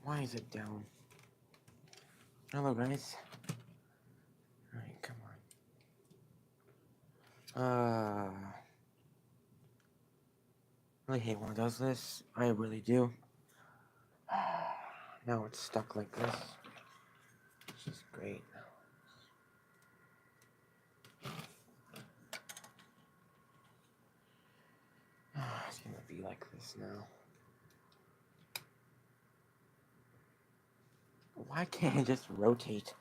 Why is it down? Hello, guys. Alright, come on. I really hate when it does this. I really do. Now it's stuck like this. Which is great. It's gonna be like this now. Why can't I just rotate?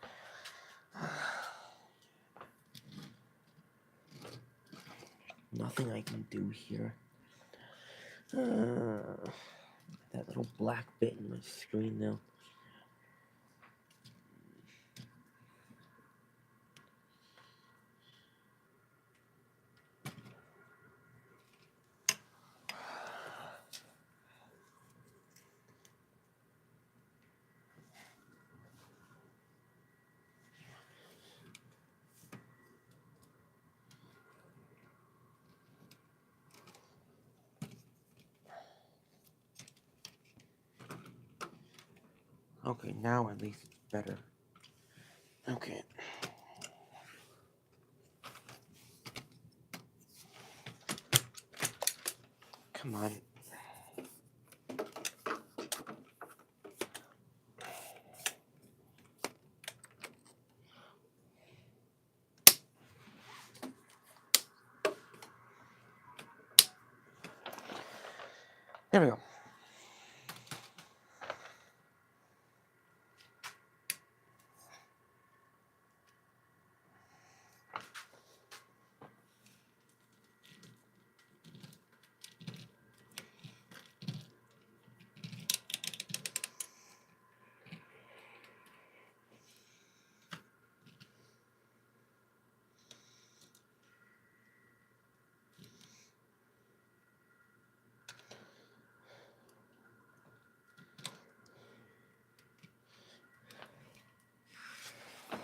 Nothing I can do here. That little black bit in my screen now. Okay, now at least it's better. Okay. Come on. There we go.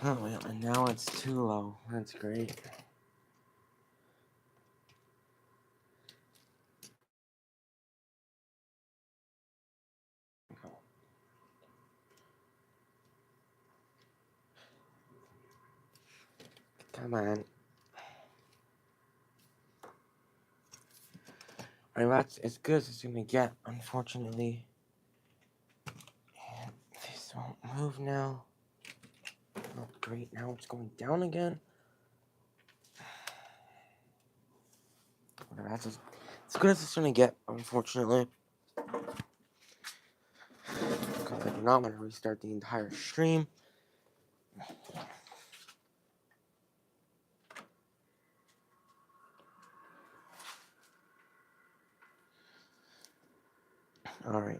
Oh, well, and now it's too low. That's great. Come on. Alright, that's as good as it's gonna get, unfortunately. And this won't move now. Oh, great. Now it's going down again. Whatever, that's as good as it's gonna get, unfortunately. Because I do not want to restart the entire stream. Alright.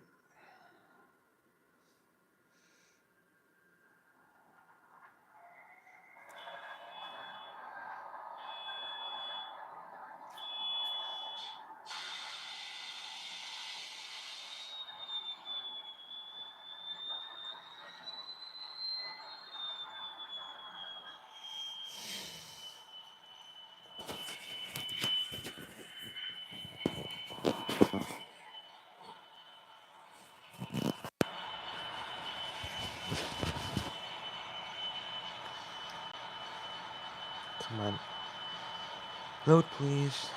Come on. Load, please.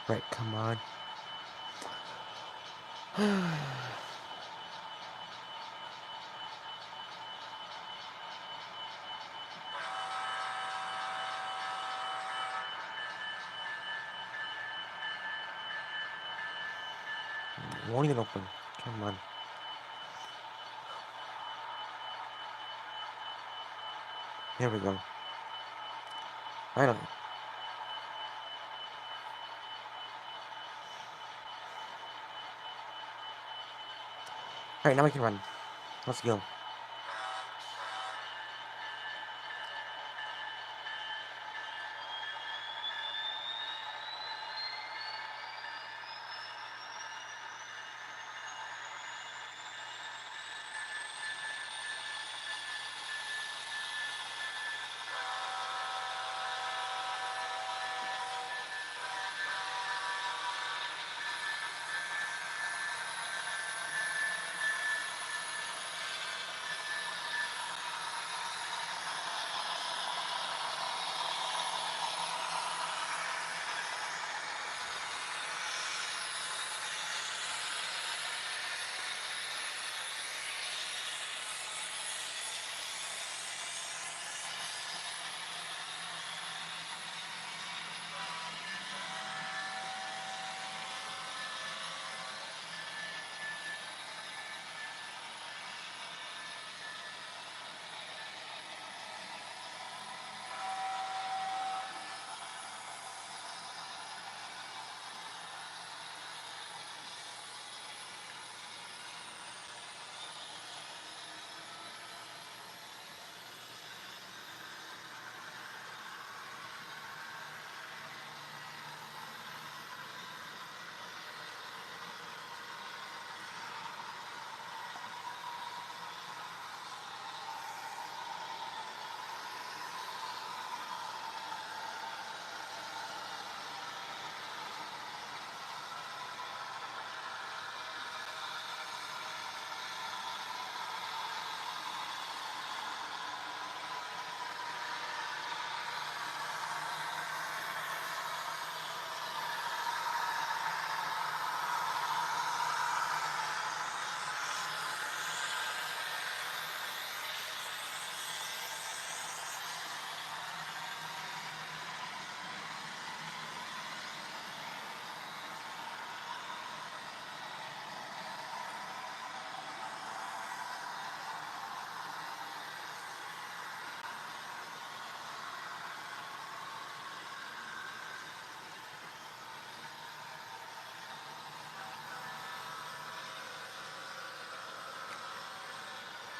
Right, come on. It won't even open. Come on. Here we go. Finally. Alright, now we can run. Let's go.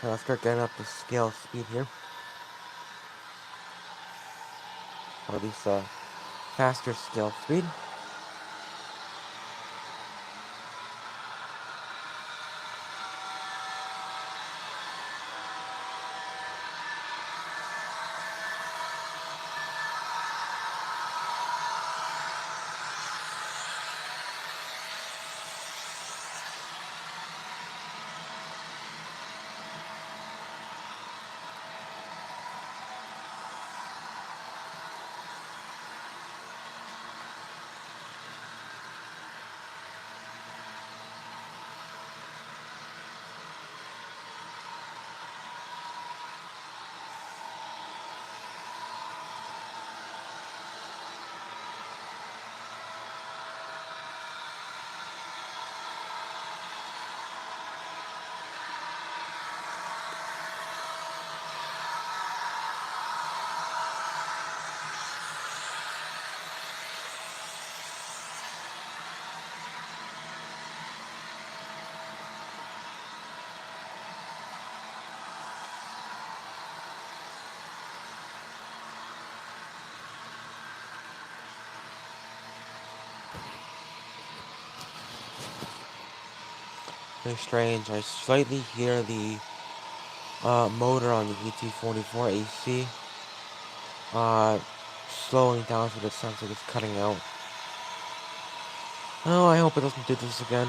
Let's start getting up the scale speed here. Or at least faster scale speed. Very strange. I slightly hear the motor on the ET44 AC slowing down, so it sounds like it's cutting out. Oh, I hope it doesn't do this again.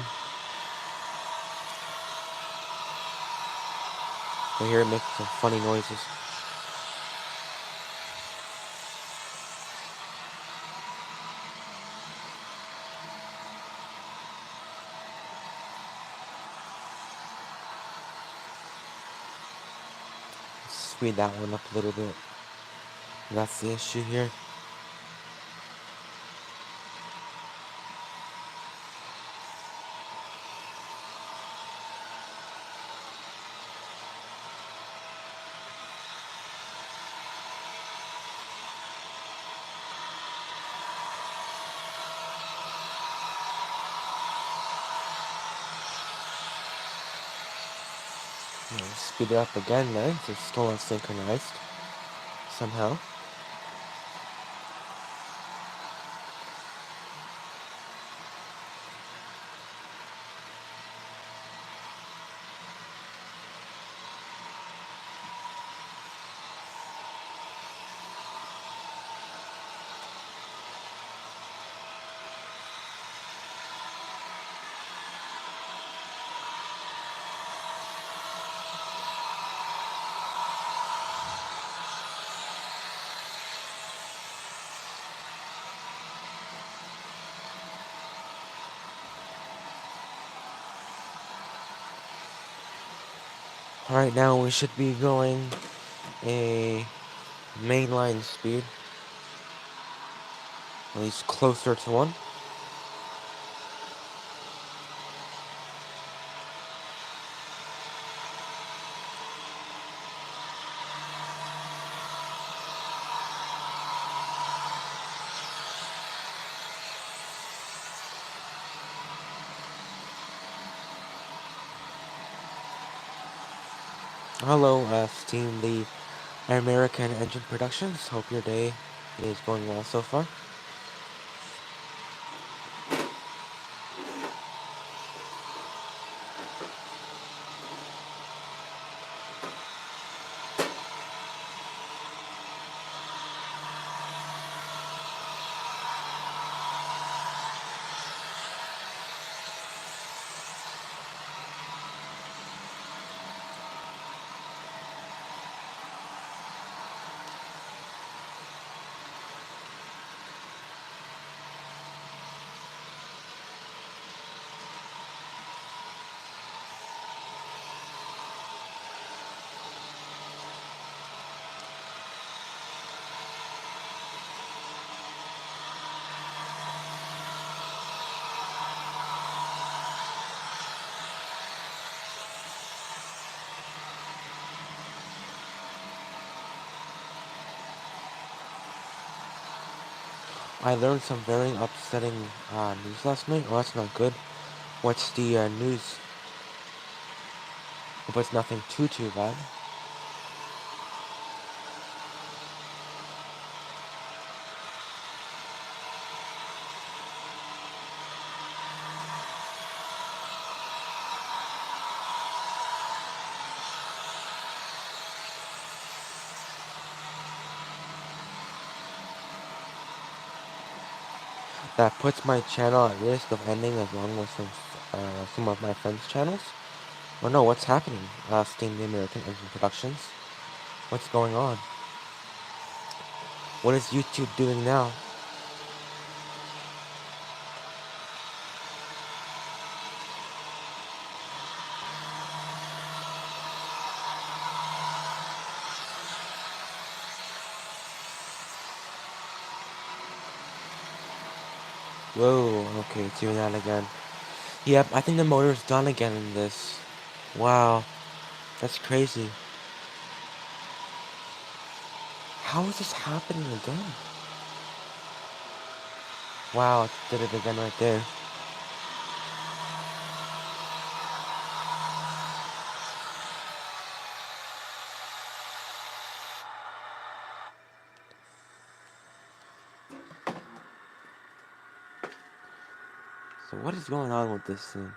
I hear it making some funny noises. Speed that one up a little bit. That's the issue here. Speed it up again then, so it's still unsynchronized somehow. Alright, now we should be going a mainline speed, at least closer to one. Hello, Steam, the American Engine Productions. Hope your day is going well so far. I learned some very upsetting news last night. Oh, that's not good. What's the news? Hope it's nothing too bad. That puts my channel at risk of ending along with some of my friends' channels. Oh no, what's happening? Steam the American Engine Productions. What's going on? What is YouTube doing now? Whoa, okay, it's doing that again. Yep, I think the motor's done again in this. Wow, that's crazy. How is this happening again? Wow, it did it again right there. So what is going on with this thing?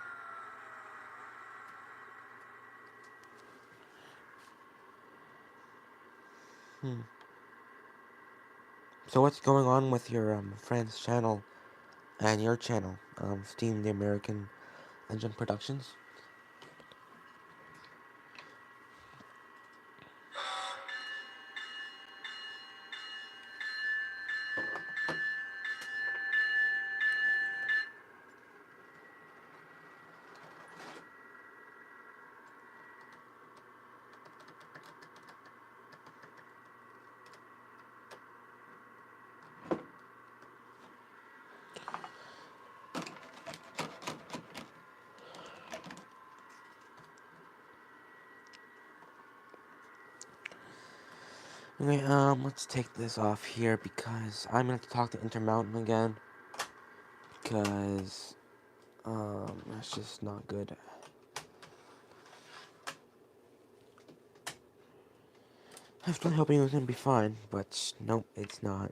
So what's going on with your friend's channel and your channel, Steam the American Engine Productions? Okay, let's take this off here because I'm gonna have to talk to Intermountain again. Because, that's just not good. I was really hoping it was gonna be fine, but nope, it's not.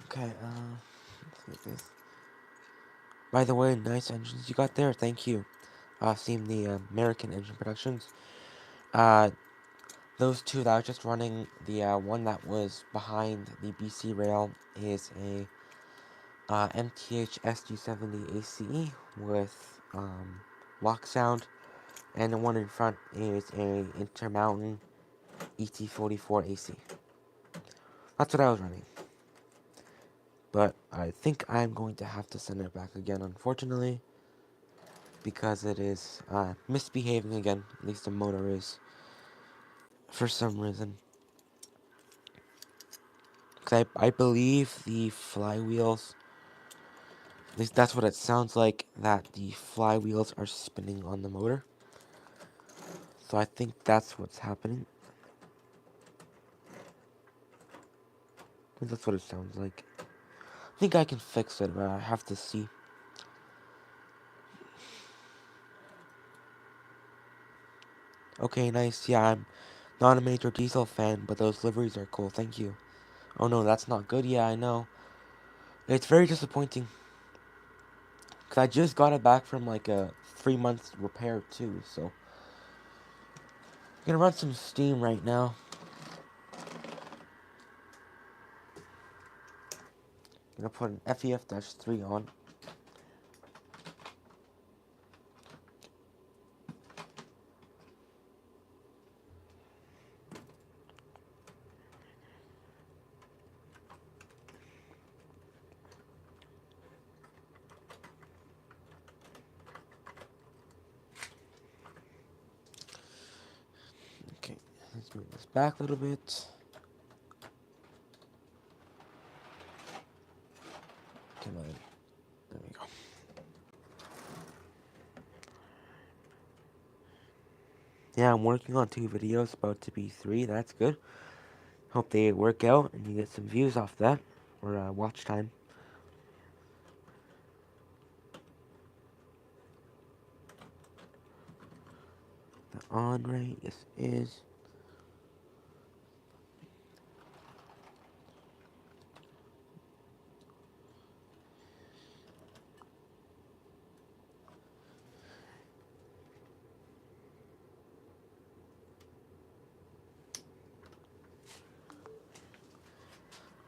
Okay, let's make this. By the way, nice engines you got there, thank you. Steam the American Engine Productions. Those two that I was just running, the one that was behind the BC rail is a MTH SG70 ACE with lock sound, and the one in front is a Intermountain ET44 AC. That's what I was running. But I think I'm going to have to send it back again, unfortunately, because it is misbehaving again. At least the motor is, for some reason. Because I believe the flywheels, at least that's what it sounds like, that the flywheels are spinning on the motor. So I think that's what's happening. I think that's what it sounds like. I think I can fix it, but I have to see. Okay, nice. Yeah, I'm not a major diesel fan, but those liveries are cool. Thank you. Oh no, that's not good. Yeah, I know. It's very disappointing. Because I just got it back from like a 3-month repair too, so. I'm gonna run some steam right now. I'm gonna put an FEF-3 on. Let's move this back a little bit. Come on. There we go. Yeah, I'm working on 2 videos, about to be 3. That's good. Hope they work out and you get some views off that, or watch time. The on rate, yes, is.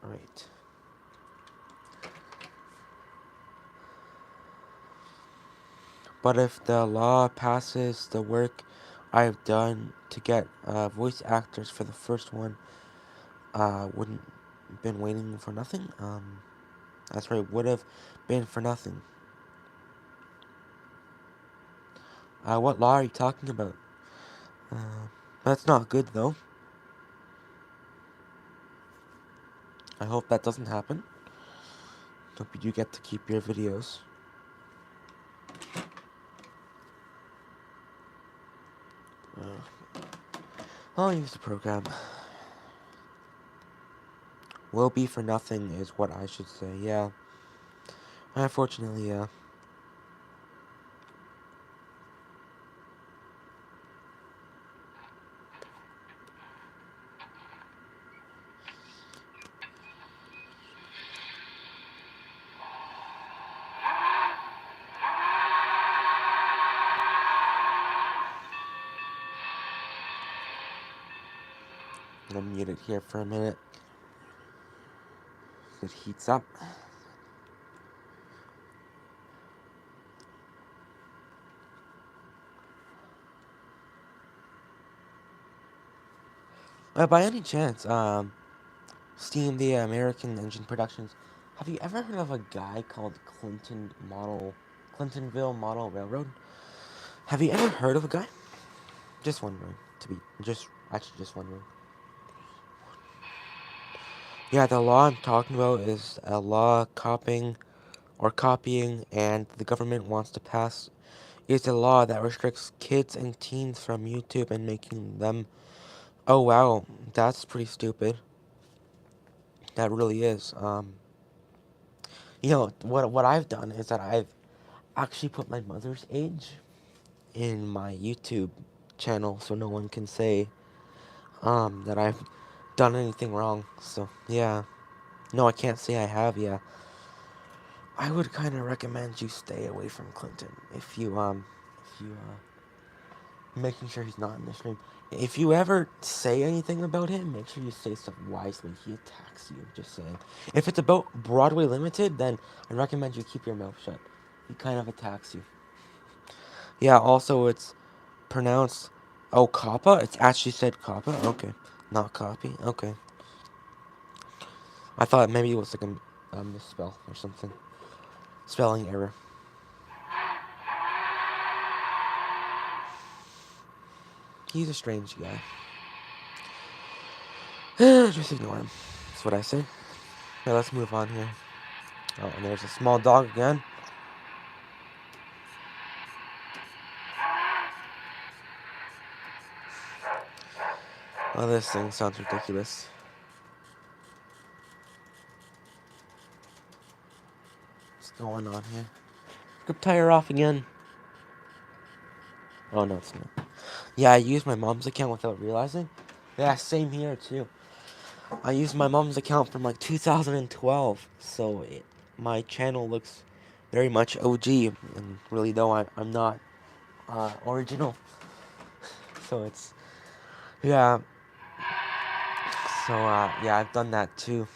Alright. But if the law passes, the work I've done to get voice actors for the first one wouldn't been waiting for nothing. That's right, would have been for nothing. What law are you talking about? That's not good though. I hope that doesn't happen. Hope you do get to keep your videos. I'll use the program. Will be for nothing is what I should say, yeah. Unfortunately, yeah. I'm gonna mute it here for a minute. It heats up. By any chance, Steam, the American Engine Productions, have you ever heard of a guy called Clintonville Model Railroad? Have you ever heard of a guy? Just wondering, just wondering. Yeah, the law I'm talking about is a law copying, and the government wants to pass. It's a law that restricts kids and teens from YouTube and making them. Oh wow, that's pretty stupid. That really is. You know what I've done is that I've actually put my mother's age in my YouTube channel, so no one can say that I've done anything wrong. So yeah, no, I can't say I have. Yeah, I would kind of recommend you stay away from Clinton if you making sure he's not in the stream. If you ever say anything about him, make sure you say stuff wisely. He attacks you, just saying. If it's about Broadway Limited, then I recommend you keep your mouth shut. He kind of attacks you. Yeah, also it's pronounced, oh, Kappa? It's actually said Kappa? Okay. Not copy? Okay. I thought maybe it was like a misspell or something. Spelling error. He's a strange guy. Just ignore him. That's what I say. Okay, let's move on here. Oh, and there's a small dog again. Oh, this thing sounds ridiculous. What's going on here? Grip tire off again. Oh, no, it's not. Yeah, I used my mom's account without realizing. Yeah, same here, too. I used my mom's account from, like, 2012. So, my channel looks very much OG. And really, though, I'm not original. So, it's... Yeah. So, yeah, I've done that, too.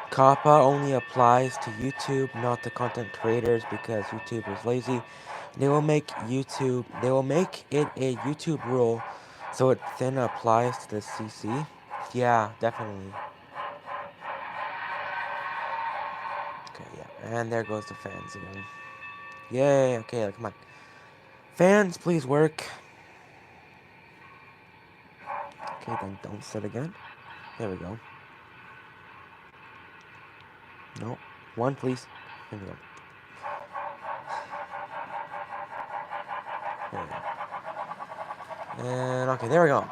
COPPA only applies to YouTube, not to content creators, because YouTube is lazy. They will make it a YouTube rule, so it then applies to the CC. Yeah, definitely. And there goes the fans again. Yay, okay, come on. Fans, please work. Okay, then don't sit again. There we go. No. One, please. There we go. There we go. And, okay, there we go.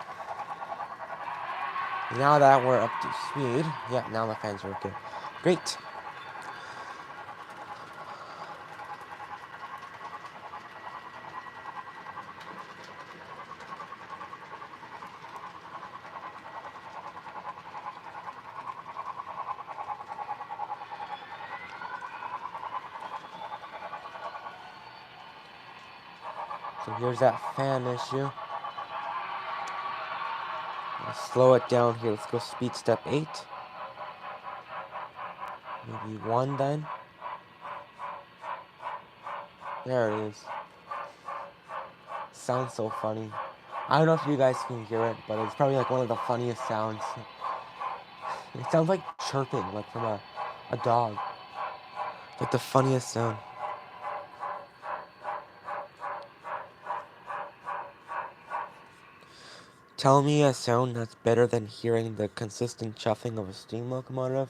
Now that we're up to speed. Yeah, now the fans are okay. Great. So here's that fan issue. Let's slow it down here. Let's go speed step 8. Maybe 1 then. There it is. Sounds so funny. I don't know if you guys can hear it, but it's probably like one of the funniest sounds. It sounds like chirping, like from a dog. Like the funniest sound. Tell me a sound that's better than hearing the consistent chuffing of a steam locomotive.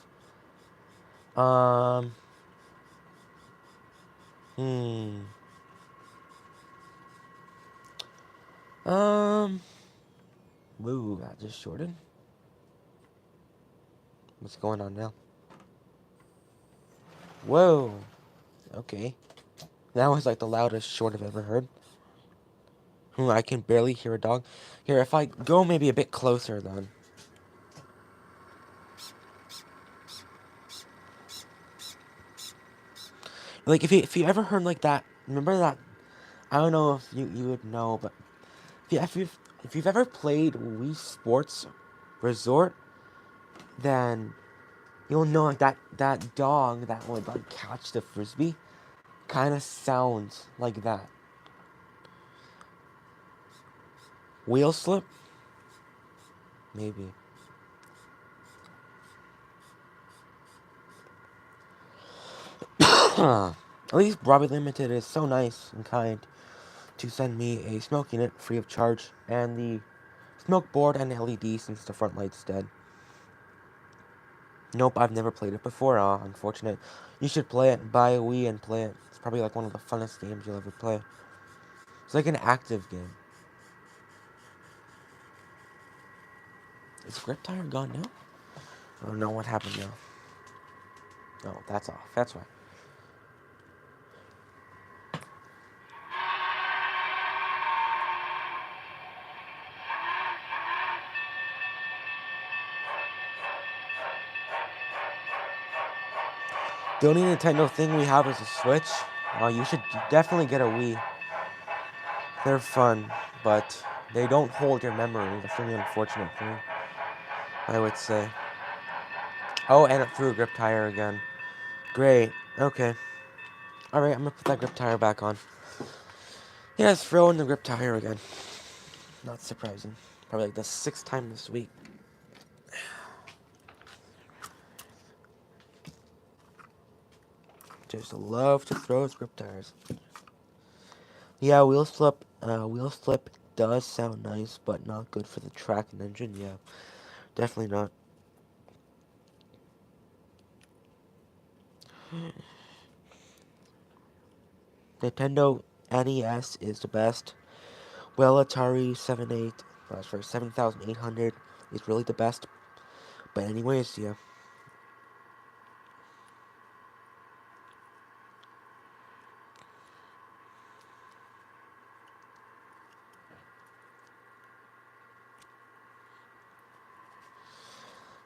Hmm. Woo, that just shorted. What's going on now? Whoa. Okay. That was like the loudest short I've ever heard. I can barely hear a dog. Here, if I go maybe a bit closer then. Like if you ever heard like that, remember that? I don't know if you would know, but if you've ever played Wii Sports Resort, then you'll know like that dog that would like catch the frisbee kind of sounds like that. Wheel slip? Maybe. At least Robbie Limited is so nice and kind to send me a smoke unit free of charge and the smoke board and LED since the front light's dead. Nope, I've never played it before. Unfortunate. You should play it. Buy a Wii and play it. It's probably like one of the funnest games you'll ever play. It's like an active game. Is grip tire gone now? Oh no, what happened now? Oh, that's off. That's why. The only Nintendo thing we have is a Switch. You should definitely get a Wii. They're fun, but they don't hold your memory. That's the only unfortunate thing, I would say. Oh, and it threw a grip tire again. Great. Okay. Alright, I'm gonna put that grip tire back on. Yeah, it's throwing the grip tire again. Not surprising. Probably like the 6th time this week. Just love to throw his grip tires. Yeah, wheel slip does sound nice, but not good for the track and engine. Yeah, definitely not. Nintendo NES is the best. Well, Atari 7800 is really the best. But anyways, yeah.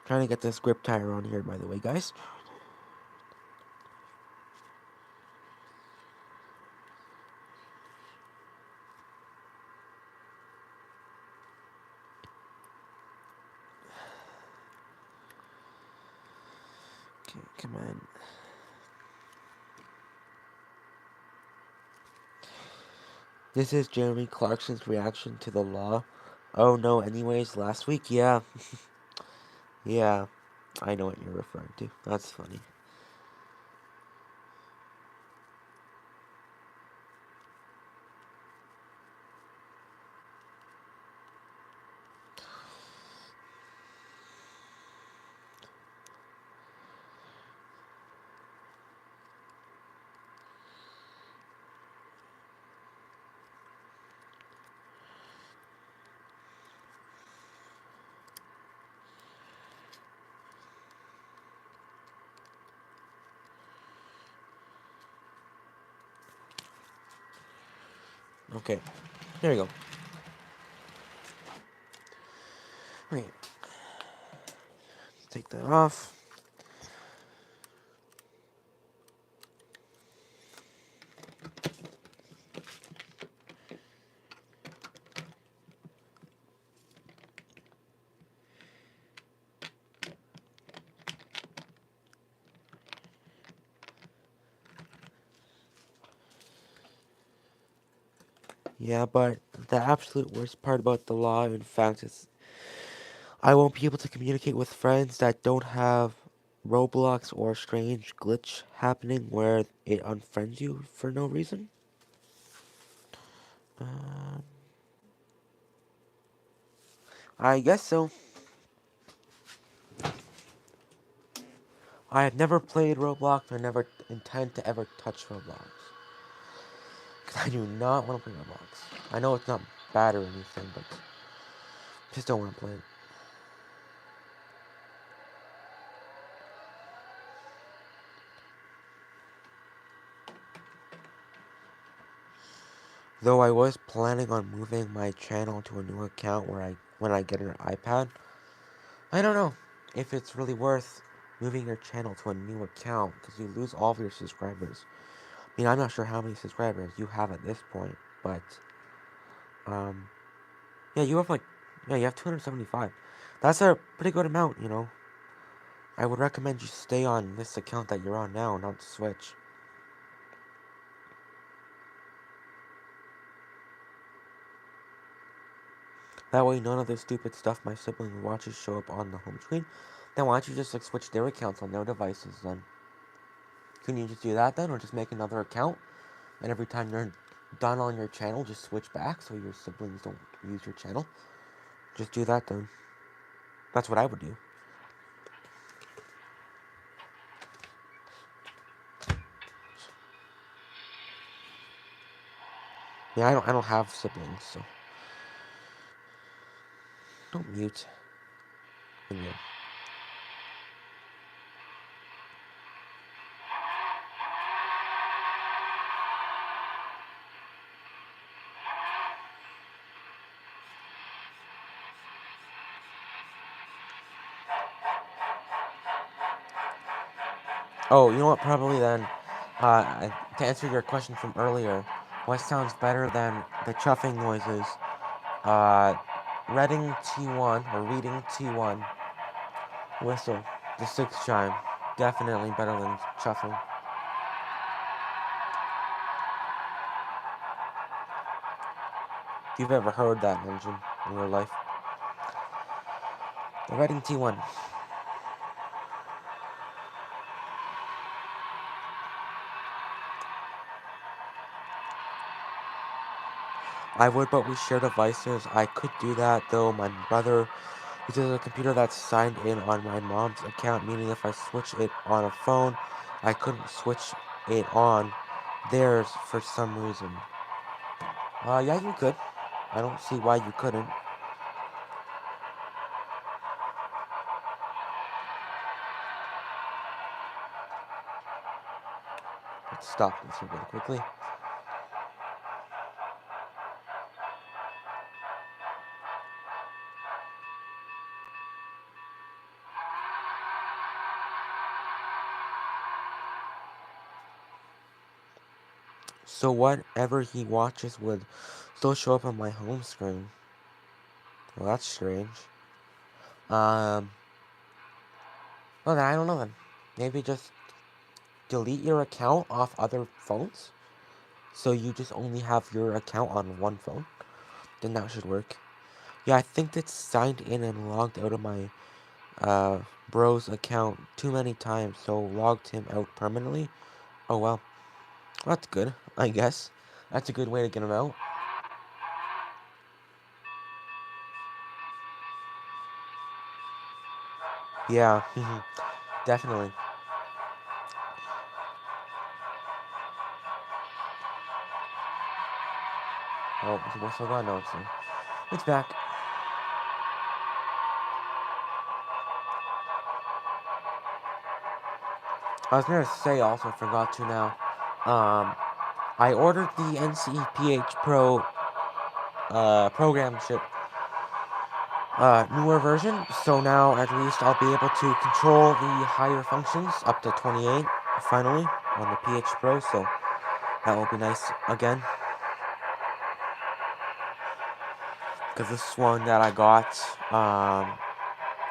Trying to get this grip tire on here, by the way, guys. Okay, come on. This is Jeremy Clarkson's reaction to the law. Oh no, anyways, last week, yeah. Yeah, I know what you're referring to. That's funny. Okay, there we go. Okay, take that off. Yeah, but the absolute worst part about the law, in fact, is I won't be able to communicate with friends that don't have Roblox or strange glitch happening where it unfriends you for no reason. I guess so. I have never played Roblox. I never intend to ever touch Roblox. Because I do not want to play Roblox. I know it's not bad or anything, but just don't want to play it. Though I was planning on moving my channel to a new account when I get an iPad. I don't know if it's really worth moving your channel to a new account because you lose all of your subscribers. I mean, I'm not sure how many subscribers you have at this point, but um, yeah, you have 275. That's a pretty good amount, you know. I would recommend you stay on this account that you're on now, not switch. That way, none of the stupid stuff my sibling watches show up on the home screen. Then why don't you just like switch their accounts on their devices then? Couldn't you just do that then, or just make another account? And every time you're done on your channel, just switch back so your siblings don't use your channel. Just do that then. That's what I would do. Yeah, I don't have siblings, so don't mute. Anyway. Oh, you know what? Probably then, to answer your question from earlier, what sounds better than the chuffing noises? Uh, reading T1 or reading T1 whistle, the 6 chime, definitely better than chuffing. If you've ever heard that engine in your life, the reading T1. I would, but we share devices. I could do that, though my brother uses a computer that's signed in on my mom's account, meaning if I switch it on a phone, I couldn't switch it on theirs for some reason. Yeah, you could. I don't see why you couldn't. Let's stop this really quickly. So whatever he watches would still show up on my home screen. Well, that's strange. Well, then I don't know then. Maybe just delete your account off other phones? So you just only have your account on one phone? Then that should work. Yeah, I think it's signed in and logged out of my bro's account too many times, so logged him out permanently. Oh well, that's good, I guess. That's a good way to get him out. Yeah, definitely. Oh, we're still gone now, so it's back. I was gonna say also, forgot to now. I ordered the NCE PH Pro program chip newer version, so now at least I'll be able to control the higher functions up to 28 finally on the PH Pro, so that will be nice again. Because this one that I got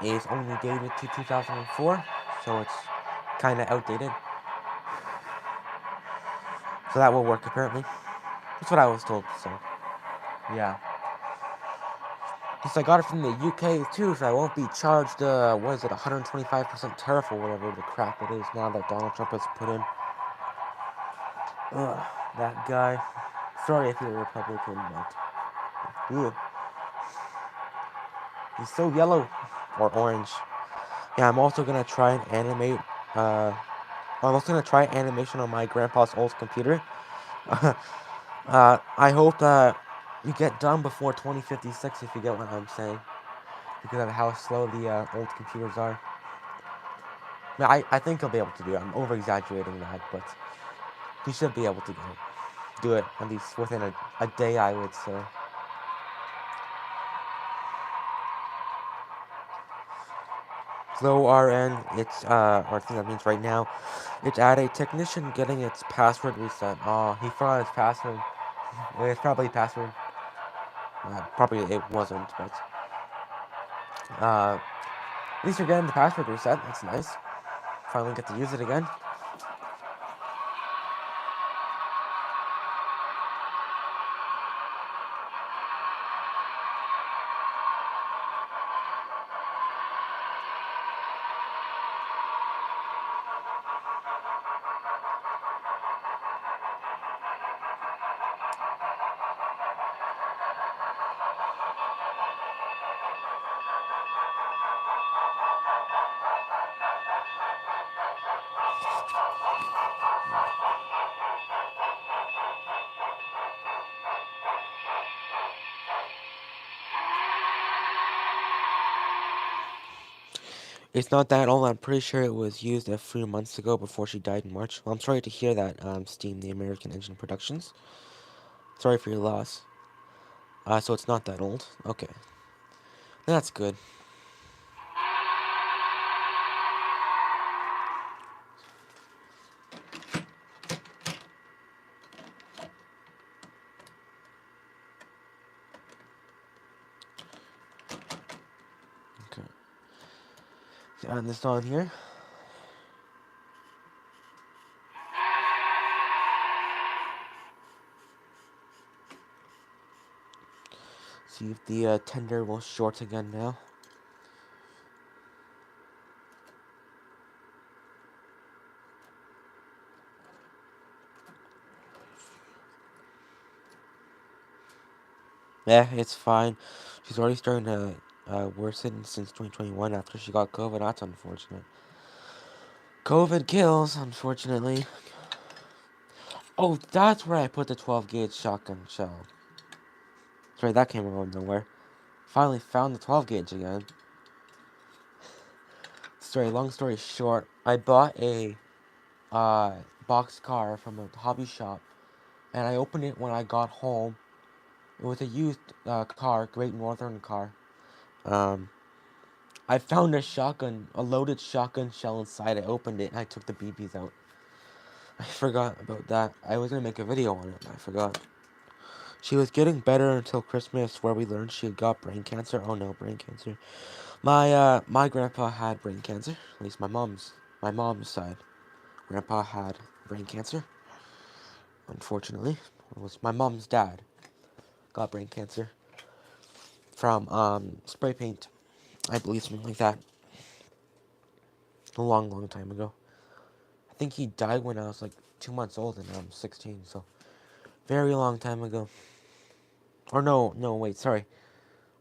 is only dated to 2004, so it's kind of outdated. So that will work apparently. That's what I was told, so yeah. Since I got it from the UK too, so I won't be charged, what is it, 125% tariff or whatever the crap it is now that Donald Trump has put in. Ugh, that guy. Sorry if you're a Republican, but ugh. He's so yellow or orange. Yeah, I'm also gonna try and animate. I'm also gonna try animation on my grandpa's old computer. I hope you get done before 2056, if you get what I'm saying, because of how slow the old computers are. I think he'll be able to do it. I'm over exaggerating that, but he should be able to do it at least within a day, I would say. Slow RN, it's, or I think that means right now, it's at a technician getting its password reset. Oh, he forgot his password. It's probably password. Probably it wasn't, but, at least you're getting the password reset. That's nice. Finally get to use it again. It's not that old. I'm pretty sure it was used a few months ago before she died in March. Well, I'm sorry to hear that, Steam, the American Engine Productions. Sorry for your loss. So it's not that old. Okay. That's good. Okay. Add this on here. See if the tender will short again now. Yeah, it's fine. She's already starting to worsen since 2021 after she got COVID. That's unfortunate. COVID kills, unfortunately. Oh, that's where I put the 12 gauge shotgun shell. Sorry, that came out of nowhere. Finally found the 12 gauge again. Sorry, long story short, I bought a box car from a hobby shop, and I opened it when I got home. It was a used car, Great Northern car. I found a loaded shotgun shell inside. I opened it and I took the BBs out. I forgot about that. I was gonna make a video on it, but I forgot. She was getting better until Christmas, where we learned she had got brain cancer. Oh no, brain cancer. My grandpa had brain cancer. At least my mom's side. Grandpa had brain cancer. Unfortunately, it was my mom's dad got brain cancer from spray paint, I believe, something like that. A long time ago. I think he died when I was like 2 months old, and I'm 16, so very long time ago. Or no, wait, sorry.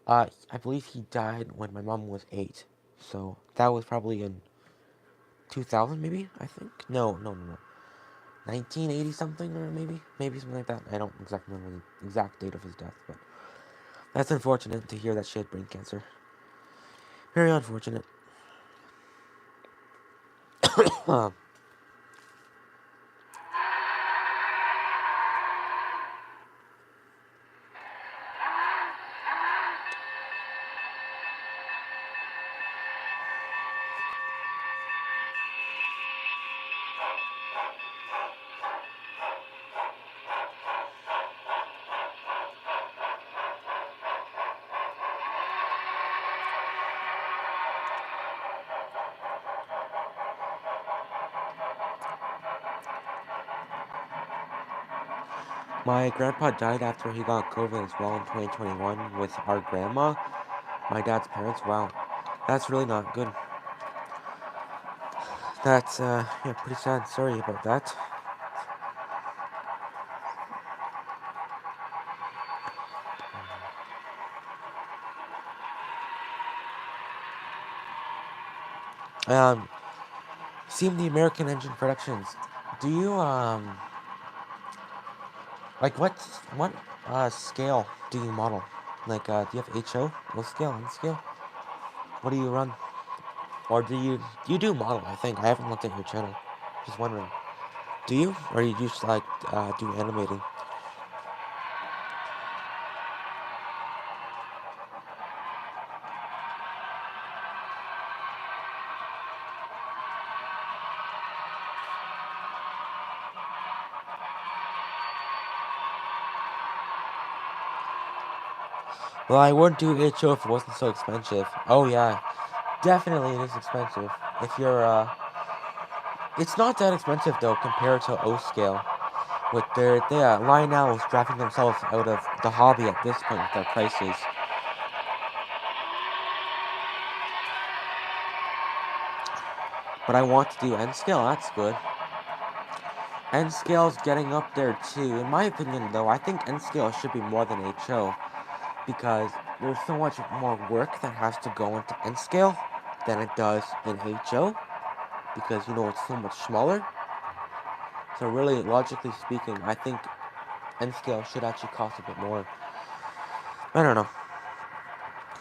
I believe he died when my mom was 8, so that was probably in 2000, maybe. I think no. 1980 something, or maybe something like that. I don't exactly remember the exact date of his death, but that's unfortunate to hear that she had brain cancer. Very unfortunate. My grandpa died after he got COVID as well in 2021 with our grandma, my dad's parents. Wow, that's really not good. That's, yeah, pretty sad. Sorry about that. Um, Seeing the American engine productions, do you, like, what scale do you model? Like, do you have HO, low scale, N scale? What do you run? Or you do model, I think. I haven't looked at your channel. Just wondering. Do you? Or you just, like, do animating? Well, I would do HO if it wasn't so expensive. Oh, yeah. Definitely it is expensive. If you're, it's not that expensive, though, compared to O scale. With their line now is drafting themselves out of the hobby at this point with their prices. But I want to do N scale, that's good. N scale's getting up there too. In my opinion, though, I think N scale should be more than HO. Because there's so much more work that has to go into N scale than it does in HO. Because, you know, it's so much smaller. So really, logically speaking, I think N scale should actually cost a bit more. I don't know.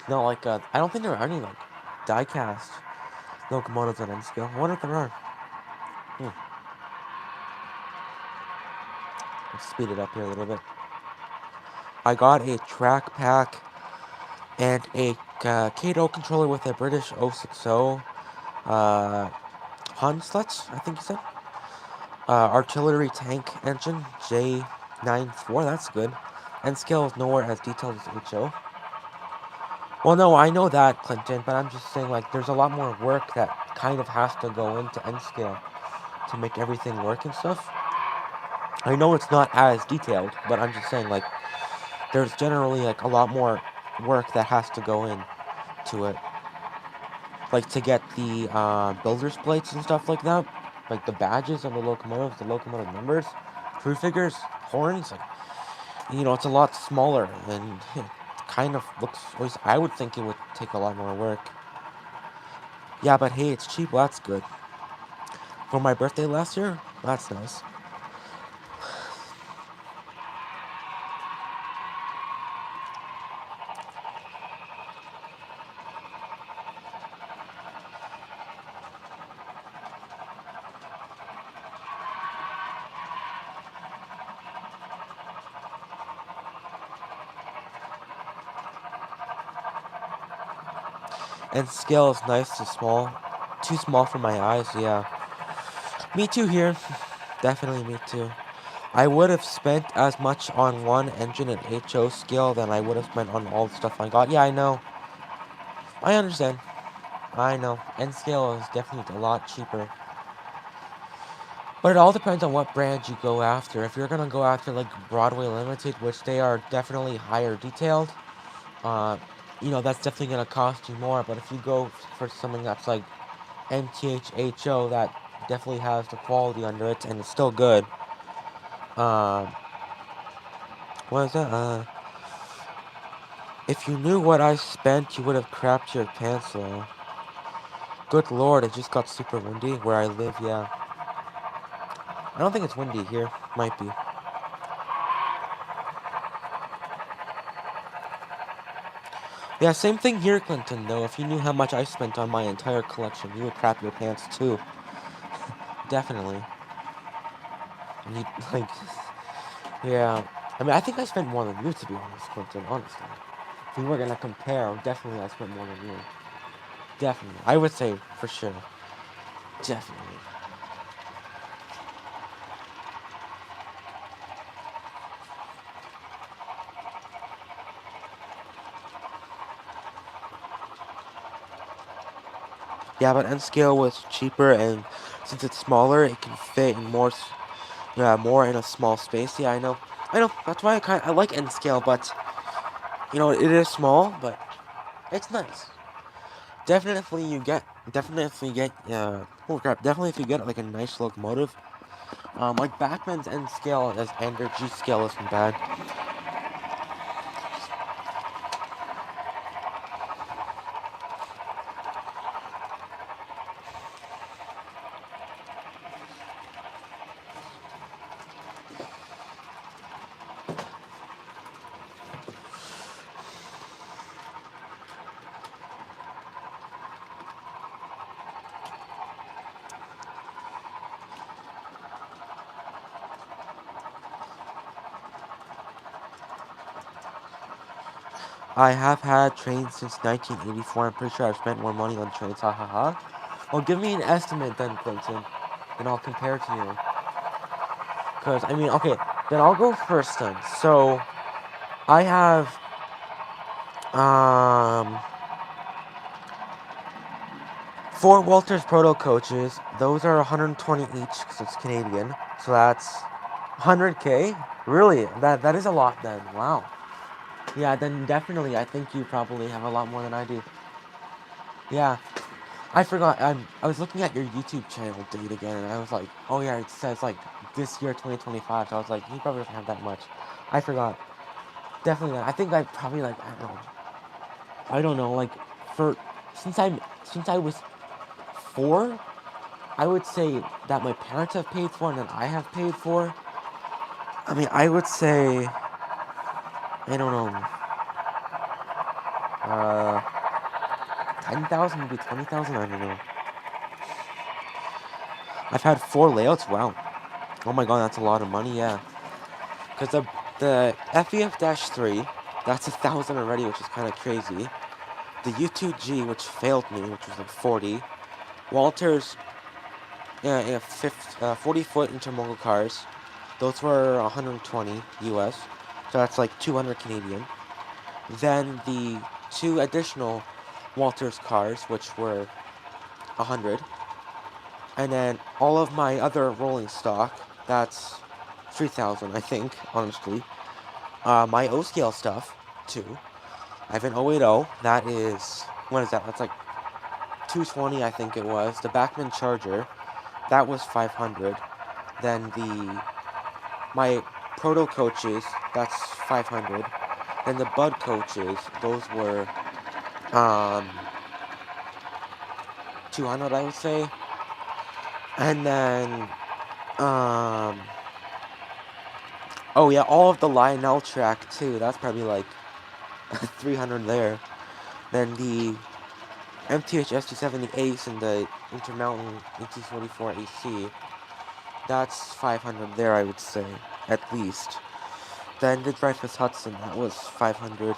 No, like, I don't think there are any, like, die-cast locomotives on N scale. I wonder if there are. Let's speed it up here a little bit. I got a track pack and a Kato controller with a British 060 Hunslet, I think you said. Artillery tank engine, J94, that's good. N scale is nowhere as detailed as HO. Well, no, I know that, Clinton, but I'm just saying, like, there's a lot more work that kind of has to go into N scale to make everything work and stuff. I know it's not as detailed, but I'm just saying, like, there's generally, like, a lot more work that has to go in to it. Like, to get the builder's plates and stuff like that. Like, the badges on the locomotives, the locomotive numbers, crew figures, horns. Like, you know, it's a lot smaller, and it kind of looks, at least I would think it would take a lot more work. Yeah, but hey, it's cheap, well, that's good. For my birthday last year, that's nice. And scale is nice to small. Too small for my eyes, yeah. Me too here. Definitely me too. I would have spent as much on one engine at HO scale than I would have spent on all the stuff I got. Yeah, I know. I understand. I know. N scale is definitely a lot cheaper. But it all depends on what brand you go after. If you're gonna go after like Broadway Limited, which they are definitely higher detailed, you know, that's definitely gonna cost you more. But if you go for something that's like MTHHO, that definitely has the quality under it and it's still good. What is that? If you knew what I spent, you would have crapped your pants though. Good lord, it just got super windy where I live, yeah. I don't think it's windy here. Might be. Yeah, same thing here, Clinton, though. If you knew how much I spent on my entire collection, you would crap your pants too. Definitely. And you, like, yeah. I mean, I think I spent more than you, to be honest, Clinton, honestly. If we were gonna compare, definitely I spent more than you. Definitely. I would say, for sure. Definitely. Yeah, but N scale was cheaper, and since it's smaller, it can fit in more, yeah, more in a small space. Yeah, I know. I know, that's why I like N scale, but, you know, it is small, but it's nice. Definitely oh crap, definitely if you get, like, a nice locomotive, like, Batman's N scale and their G scale isn't bad. I have had trains since 1984. I'm pretty sure I've spent more money on trains. Ha ha ha. Well, give me an estimate then, Clinton. Then I'll compare to you. Because, I mean, okay, then I'll go first then. So, I have, um, 4 Walters Proto coaches. Those are 120 each because it's Canadian. So that's 100K? Really? That is a lot then. Wow. Yeah, then definitely, I think you probably have a lot more than I do. Yeah. I forgot. I was looking at your YouTube channel date again, and I was like, oh yeah, it says like this year 2025. So I was like, he probably doesn't have that much. I forgot. Definitely not. I think I probably like I don't know like for since I was 4, I would say that my parents have paid for and that I have paid for. I mean, I would say I don't know, 10,000, maybe 20,000. I don't know. I've had 4 layouts. Wow. Oh my god, that's a lot of money. Yeah. Because the FEF-3, that's 1,000 already, which is kind of crazy. The U2G, which failed me, which was like 40. Walters, 40-foot intermodal cars. Those were 120 US, so that's like 200 Canadian. Then the 2 additional Walters cars, which were 100. And then all of my other rolling stock, that's 3,000, I think, honestly. My O-scale stuff, too. I have an 080, that is, what is that? That's like 220, I think it was. The Bachmann Charger, that was 500. Then my Proto coaches, that's 500. Then the Bud coaches, those were, 200, I would say. And then, oh yeah, all of the Lionel track, too. That's probably like 300 there. Then the MTH ST70 Ace and the Intermountain ET44 AC, that's 500 there, I would say, at least. Then the Dreyfus Hudson, that was 500.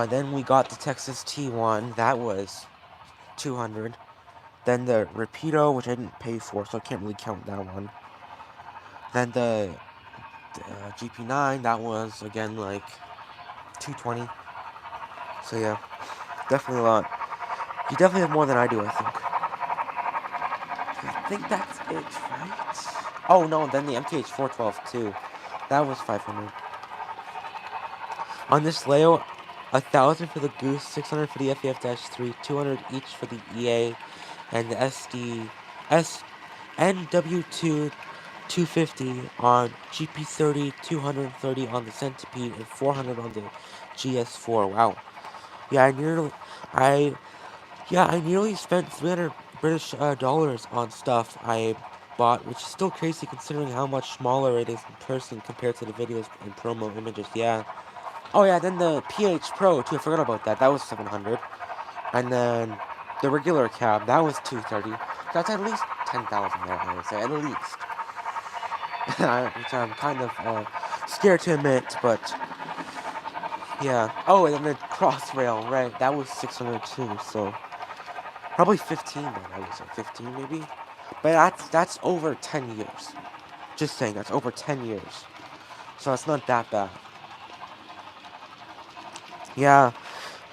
Then we got the Texas T1, that was 200. Then the Rapido, which I didn't pay for, so I can't really count that one. Then the GP9, that was, again, like 220. So yeah, definitely a lot. You definitely have more than I do, I think. I think that's it, right? Oh no, then the MTH 412 too. That was 500. On this layout, 1,000 for the Goose, 600 for the FEF-3, 200 each for the EA, and the NW2 250 on GP30, 230 on the Centipede, and 400 on the GS4. Wow. Yeah, I nearly spent 300 British dollars on stuff I bought, which is still crazy considering how much smaller it is in person compared to the videos and promo images. Yeah. Oh yeah, then the PH Pro too. I forgot about that. That was 700, and then the regular cab that was 230. That's at least 10,000 there. I would say at least. Which I'm kind of scared to admit, but yeah. Oh, and then the Crossrail, right? That was 600 too. So. Probably 15 then, I would say. 15 maybe? But that's over 10 years. Just saying, that's over 10 years. So that's not that bad. Yeah,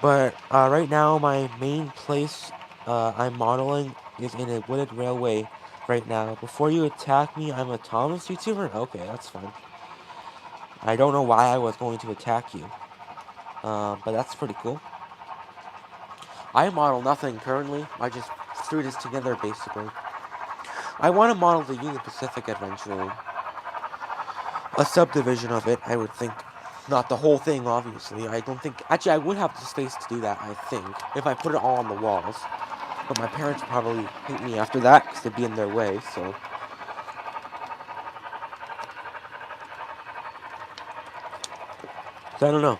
but right now my main place I'm modeling is in a wooded railway right now. Before you attack me, I'm a Thomas YouTuber? Okay, that's fine. I don't know why I was going to attack you, but that's pretty cool. I model nothing currently. I just threw this together basically. I want to model the Union Pacific eventually. A subdivision of it, I would think. Not the whole thing, obviously. I don't think... Actually, I would have the space to do that, I think, if I put it all on the walls. But my parents would probably hate me after that, because they'd be in their way, so... So I don't know.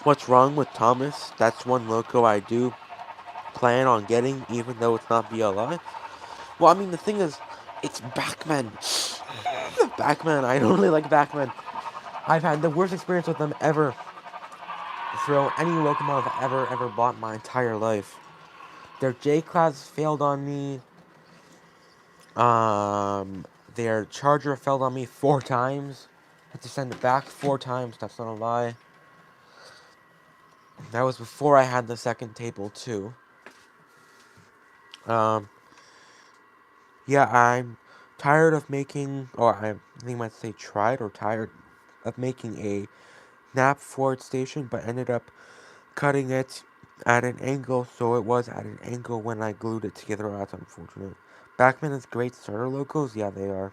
What's wrong with Thomas? That's one loco I do plan on getting, even though it's not BLI. Well, I mean, the thing is, it's Backman. Backman, I don't really like Backman. I've had the worst experience with them ever. Through any locomotive I've ever bought in my entire life. Their J-Class failed on me. Their Charger failed on me 4 times. Had to send it back 4 times, that's not a lie. That was before I had the second table, too. Yeah, I'm tired of making, or I think I might say tried or tired of making a nap forward station, but ended up cutting it at an angle, so it was at an angle when I glued it together. That's unfortunate. Backman is great starter locos, yeah, they are.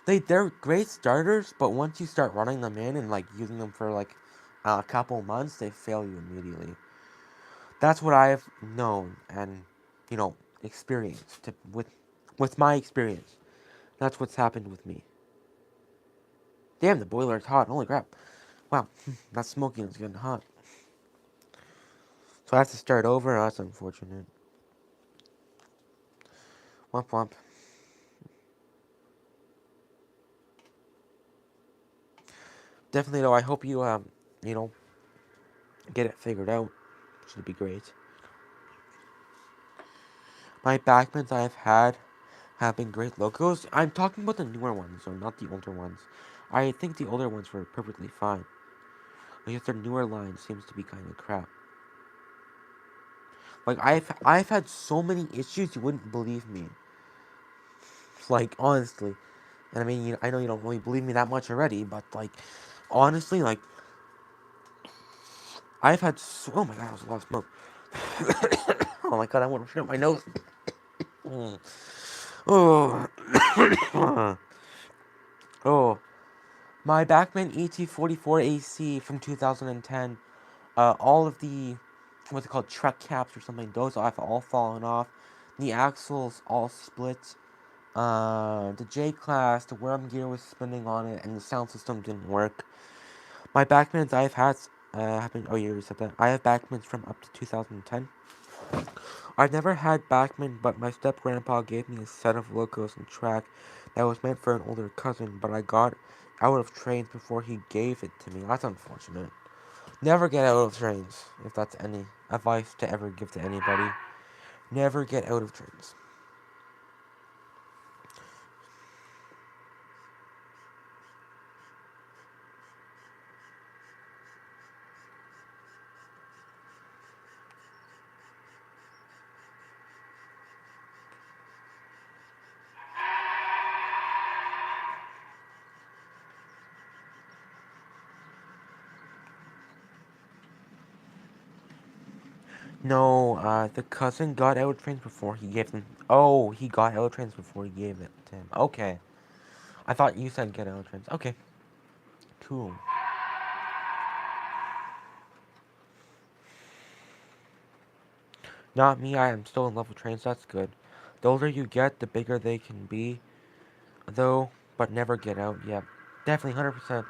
They're great starters, but once you start running them in and like using them for like a couple months, they fail you immediately. That's what I've known and experienced with my experience. That's what's happened with me. Damn, the boiler's hot. Holy crap. Wow, that smoking is getting hot. So I have to start over. That's unfortunate. Womp womp. Definitely though, I hope you get it figured out. Should be great. My backmans I've had have been great logos. I'm talking about the newer ones, or not the older ones. I think the older ones were perfectly fine. I guess their newer line seems to be kind of crap. Like I've had so many issues you wouldn't believe me. Like honestly, and I mean I know you don't really believe me that much already, but like honestly, like I've had oh my god, that was a lot of smoke. Oh my god, I want to shut my nose. Oh. Oh. My Bachmann ET44AC from 2010, all of the, what's it called, truck caps or something, those have all fallen off. The axles all split. The J-Class, the worm gear was spinning on it, and the sound system didn't work. My Bachmans I've had have been, oh you already said that. I have Bachmans from up to 2010. I've never had Bachman, but my step-grandpa gave me a set of locos and track that was meant for an older cousin, but I got out of trains before he gave it to me. That's unfortunate. Never get out of trains, if that's any advice to ever give to anybody. Never get out of trains. No, the cousin got out of trains before he gave them. Oh, he got out of trains before he gave it to him. Okay. I thought you said get out of trains. Okay. Cool. Not me, I am still in love with trains, that's good. The older you get, the bigger they can be, though, but never get out. Yep. Definitely, 100%.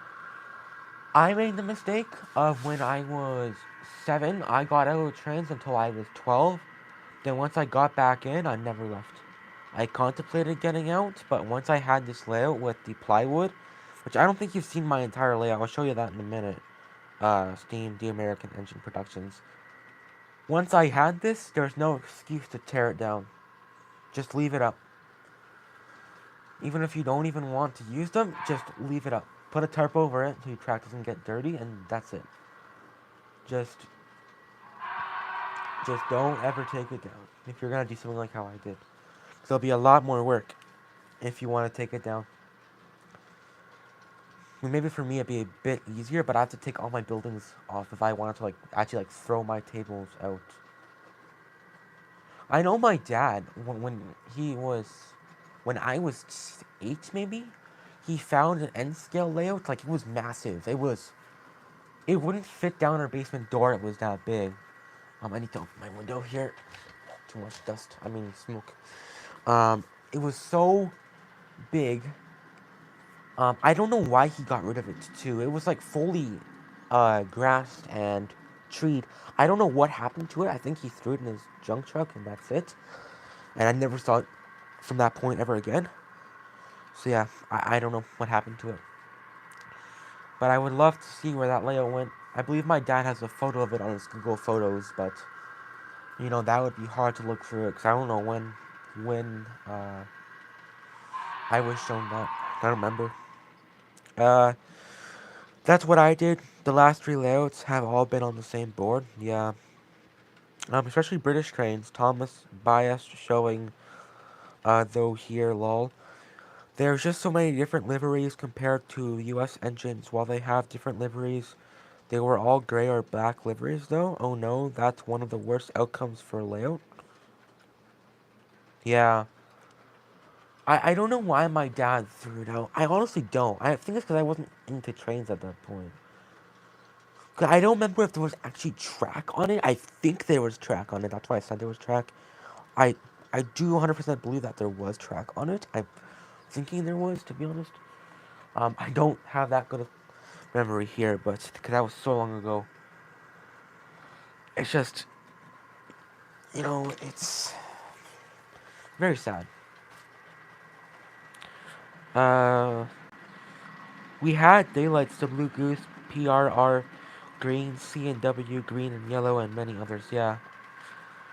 I made the mistake of when I was 7, I got out of trains until I was 12. Then once I got back in, I never left. I contemplated getting out, but once I had this layout with the plywood, which I don't think you've seen my entire layout, I'll show you that in a minute. Steam, The American Engine Productions. Once I had this, there's no excuse to tear it down. Just leave it up. Even if you don't even want to use them, just leave it up. Put a tarp over it so your track doesn't get dirty, and that's it. Just Just don't ever take it down if you're gonna do something like how I did. So it'll be a lot more work if you want to take it down. I mean, maybe for me it'd be a bit easier, but I have to take all my buildings off if I wanted to like actually like throw my tables out. I know my dad when I was 8 maybe, he found an N scale layout, like it was massive. It wouldn't fit down our basement door. It was that big. I need to open my window here. Too much dust. I mean smoke. It was so big. I don't know why he got rid of it too. It was like fully, grassed and treed. I don't know what happened to it. I think he threw it in his junk truck and that's it. And I never saw it from that point ever again. So yeah, I don't know what happened to it. But I would love to see where that layout went. I believe my dad has a photo of it on his Google Photos, but that would be hard to look through it because I don't know when I was shown that. I don't remember. Uh, that's what I did. The last 3 layouts have all been on the same board. Yeah. Especially British trains. Thomas bias showing, though here, lol. There's just so many different liveries compared to US engines. While they have different liveries, they were all gray or black liveries though. Oh no, that's one of the worst outcomes for layout. Yeah. I don't know why my dad threw it out. I honestly don't. I think it's because I wasn't into trains at that point. Cause I don't remember if there was actually track on it. I think there was track on it. That's why I said there was track. I I do 100% believe that there was track on it. I'm thinking there was, to be honest. I don't have that good of memory here, but because that was so long ago, it's just it's very sad. Uh, we had daylights, the blue goose, PRR, green, C and W, green and yellow, and many others. Yeah,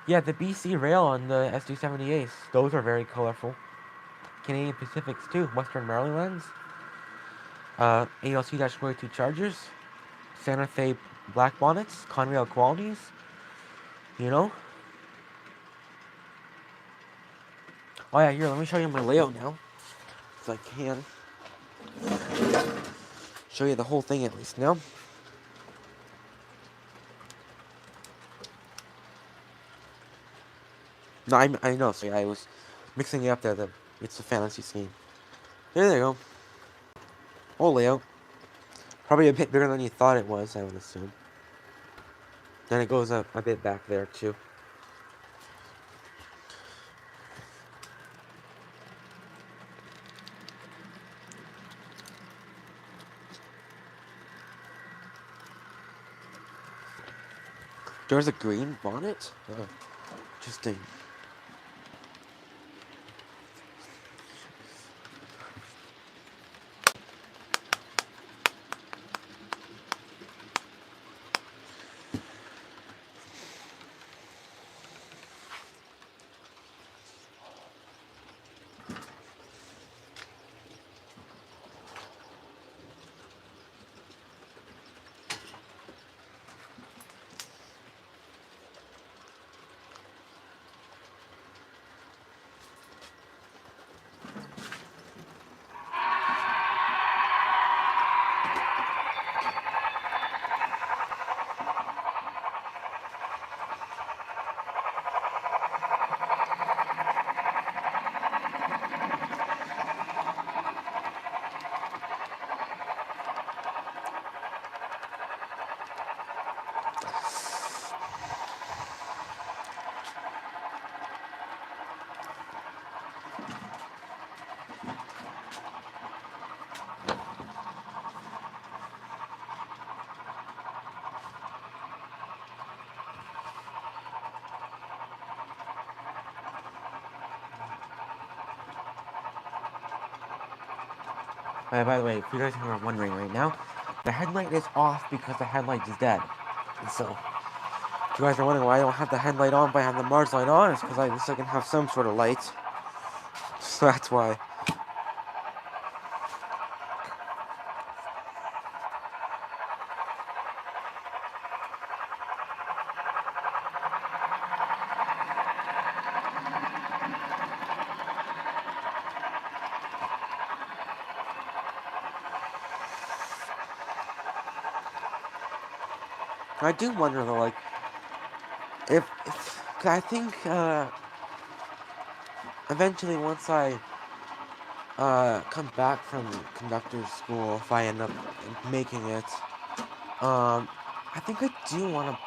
yeah. The BC rail on the SD78s, those are very colorful. Canadian Pacifics too, Western Marylands, ALC-42 Chargers, Santa Fe Black Bonnets, Conrail Qualities. You know. Oh yeah, here. Let me show you my layout now, if I can. Show you the whole thing at least now. No, I know. So yeah, I was mixing it up there. It's a fantasy scene. There you go. Whole layout. Probably a bit bigger than you thought it was, I would assume. Then it goes up a bit back there too. There's a green bonnet? Oh, interesting. By the way, if you guys are wondering right now, the headlight is off because the headlight is dead. And so, if you guys are wondering why I don't have the headlight on but I have the Mars light on, it's because at least I can have some sort of light. So that's why. I do wonder though, like, if 'cause I think eventually once I come back from conductor school, if I end up making it, I think I do want to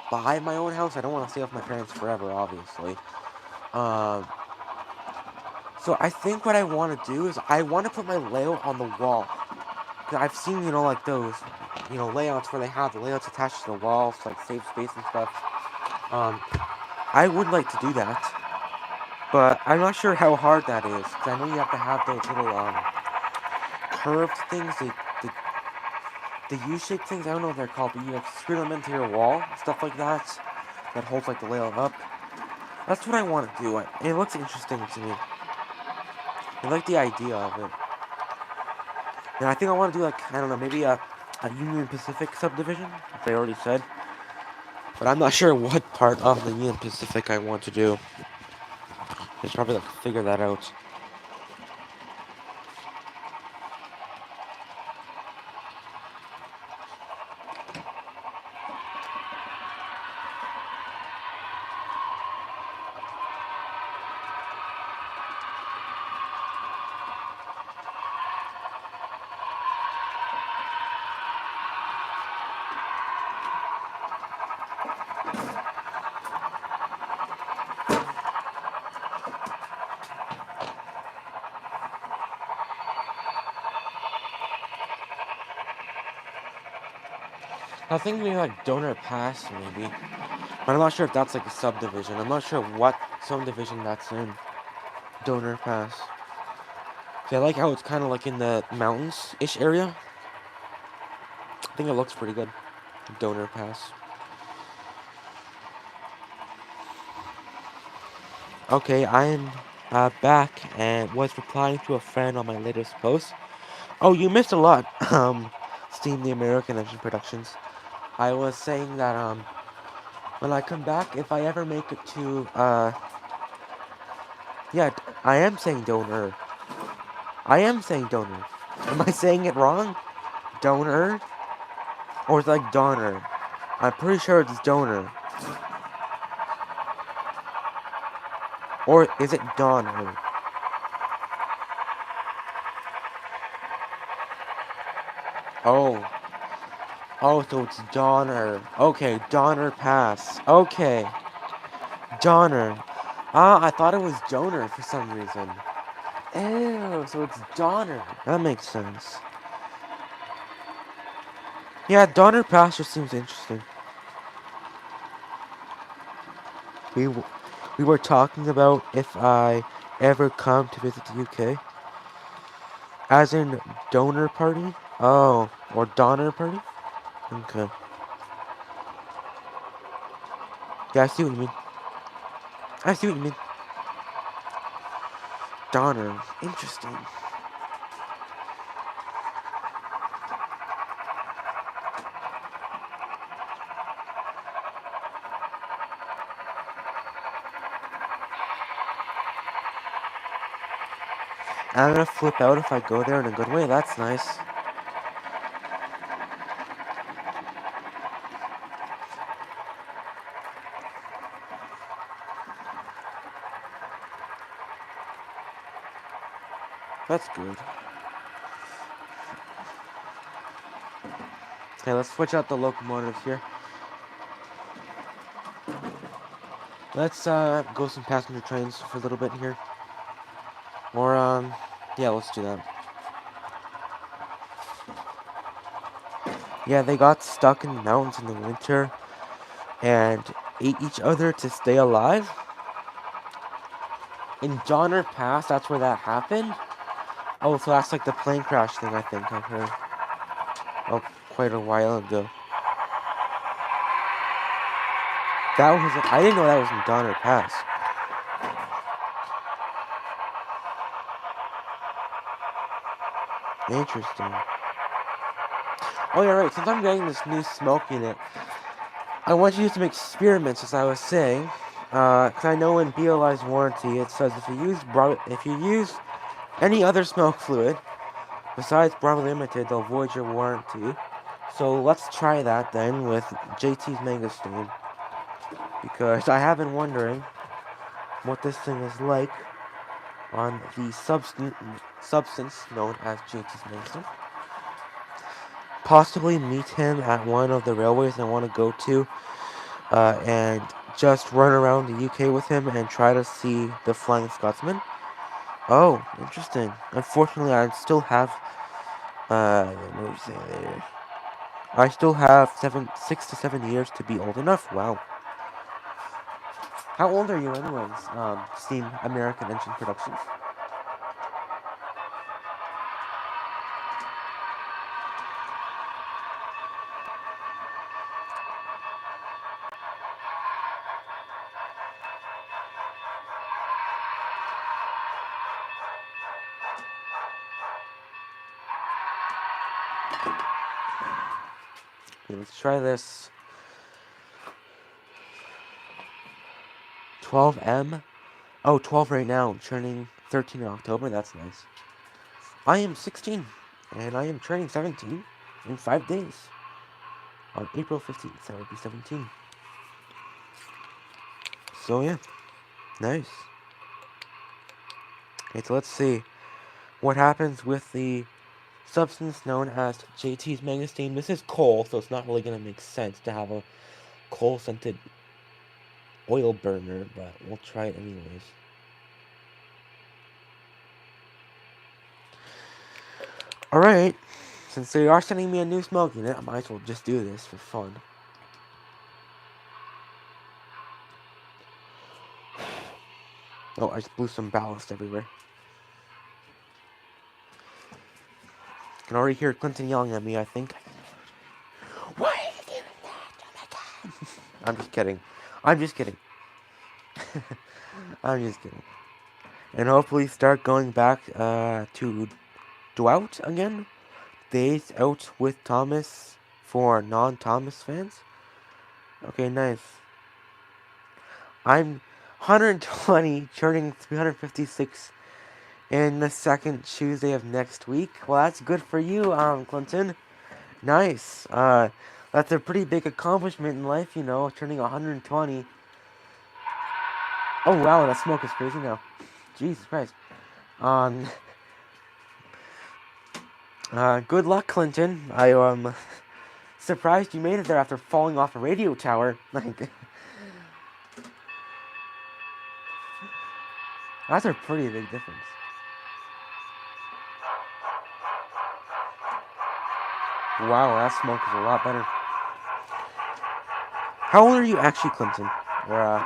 buy my own house. I don't want to stay with my parents forever, obviously. Um, so I think what I want to do is I want to put my layout on the wall. 'Cause I've seen, like those, layouts where they have the layouts attached to the walls, like save space and stuff. I would like to do that, but I'm not sure how hard that is. 'Cause I know you have to have those little curved things, the U-shaped things. I don't know what they're called, but you have to screw them into your wall, stuff like that, that holds like the layout up. That's what I want to do. It looks interesting to me. I like the idea of it. And I think I want to do, like, I don't know, maybe a Union Pacific subdivision, if they already said. But I'm not sure what part of the Union Pacific I want to do. I should probably, like, figure that out. I think maybe, like, Donor Pass, maybe. But I'm not sure if that's, like, a subdivision. I'm not sure what subdivision that's in. Donor Pass. See, I like how it's kind of, like, in the mountains-ish area. I think it looks pretty good. Donor Pass. Okay, I am back and was replying to a friend on my latest post. Oh, you missed a lot. Steam the American Engine Productions. I was saying that when I come back, if I ever make it to yeah, I am saying donor. I am saying donor. Am I saying it wrong? Donor? Or it's like donor? I'm pretty sure it's donor. Or is it donor? Oh. Oh, so it's Donner. Okay, Donner Pass. Okay. Donner. Ah, I thought it was Donor for some reason. Ew, so it's Donner. That makes sense. Yeah, Donner Pass just seems interesting. We were talking about if I ever come to visit the UK. As in donor party? Oh, or Donner party? Okay. Yeah, I see what you mean. I see what you mean. Donner. Interesting. I'm gonna flip out if I go there in a good way. That's nice. That's good. Okay, let's switch out the locomotives here. Let's go some passenger trains for a little bit here. Or yeah, let's do that. Yeah, they got stuck in the mountains in the winter and ate each other to stay alive. In Donner Pass, that's where that happened. Oh, so that's like the plane crash thing I think I heard. Oh, quite a while ago. That was, I didn't know that was in Donner Pass. Interesting. Oh yeah, right, since I'm getting this new smoke unit, I want you to make experiments, as I was saying. Because I know in BLI's warranty, it says if you use any other smoke fluid besides Bravo Limited, they'll void your warranty. So let's try that then with JT's Mega Stream, because I have been wondering what this thing is like on the substance known as JT's Mega Stream. Possibly meet him at one of the railways I want to go to, and just run around the UK with him and try to see the Flying Scotsman. Oh, interesting. Unfortunately, I still have, what was I there? I still have 6 to 7 years to be old enough. Wow. How old are you anyways, Steam American Engine Productions? Okay, let's try this. 12M? Oh, 12 right now. I'm turning 13 in October. That's nice. I am 16, and I am turning 17 in 5 days. On April 15th, I will be 17. So yeah, nice. Okay, so let's see what happens with the substance known as JT's Mega Steam. This is coal, so it's not really going to make sense to have a coal-scented oil burner, but we'll try it anyways. Alright, since they are sending me a new smoke unit, I might as well just do this for fun. Oh, I just blew some ballast everywhere. I can already hear Clinton yelling at me, I think. Why are you doing that? Oh my god. I'm just kidding. I'm just kidding. I'm just kidding. And hopefully start going back to Dwout again. Days out with Thomas for non-Thomas fans. Okay, nice. I'm 120, turning 356 in the second Tuesday of next week. Well, that's good for you, Clinton. Nice. That's a pretty big accomplishment in life, you know, turning 120. Oh, wow, that smoke is crazy now. Jesus Christ. Good luck, Clinton. I, surprised you made it there after falling off a radio tower. Like, that's a pretty big difference. Wow, that smoke is a lot better. How old are you actually, Clinton? Or,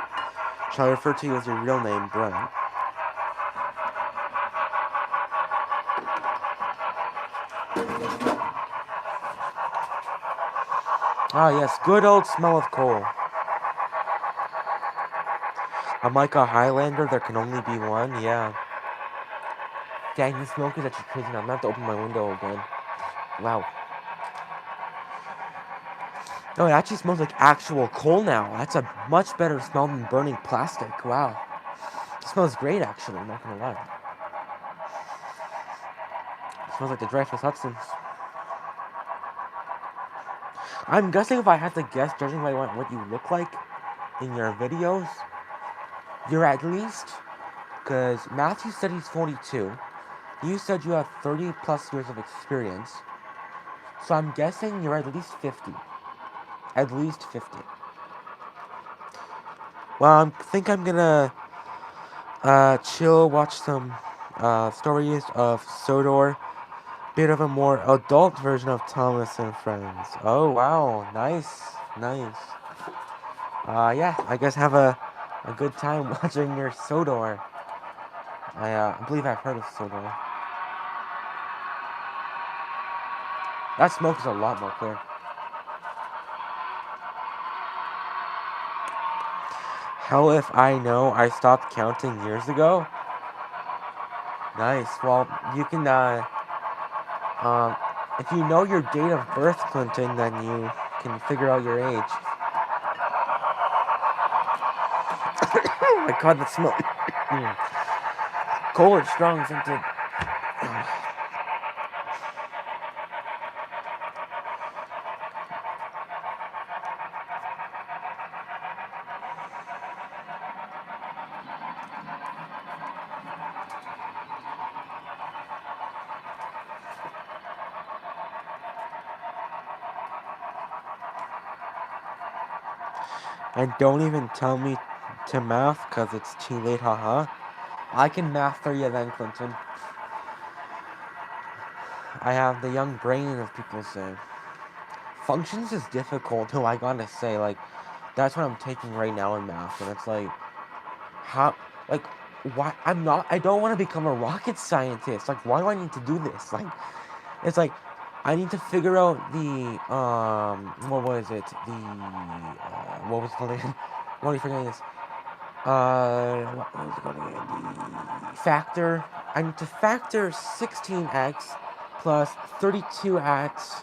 shall I refer to you as your real name, Brian? Ah, yes, good old smell of coal. I'm like a Highlander, there can only be one, yeah. Dang, this smoke is actually crazy now. I'm gonna have to open my window again. Wow. No, it actually smells like actual coal now. That's a much better smell than burning plastic. Wow. It smells great, actually, I'm not gonna lie. It smells like the dreyfus substance. I'm guessing if I had to guess, judging by what you look like in your videos, you're at least, because Matthew said he's 42. You said you have 30 plus years of experience. So I'm guessing you're at least 50. At least 50. Well, I think I'm gonna chill, watch some stories of Sodor. Bit of a more adult version of Thomas and Friends. Oh wow, nice, nice. Yeah, I guess have a good time watching your Sodor. I believe I've heard of Sodor. That smoke is a lot more clear. Hell if I know, I stopped counting years ago. Nice. Well, you can, if you know your date of birth, Clinton, then you can figure out your age. Oh my god, the smoke. Cold, strong, scented. And don't even tell me to math, because it's too late, haha. I can math for you then, Clinton. I have the young brain, as people say. Functions is difficult, though, I gotta say. Like, that's what I'm taking right now in math, and it's like, how, like, why, I don't want to become a rocket scientist. Like, why do I need to do this? Like, it's like, I need to figure out the, what was it? What was it called again? I'm already forgetting this. What was it called again? The factor. I need to factor 16x plus 32x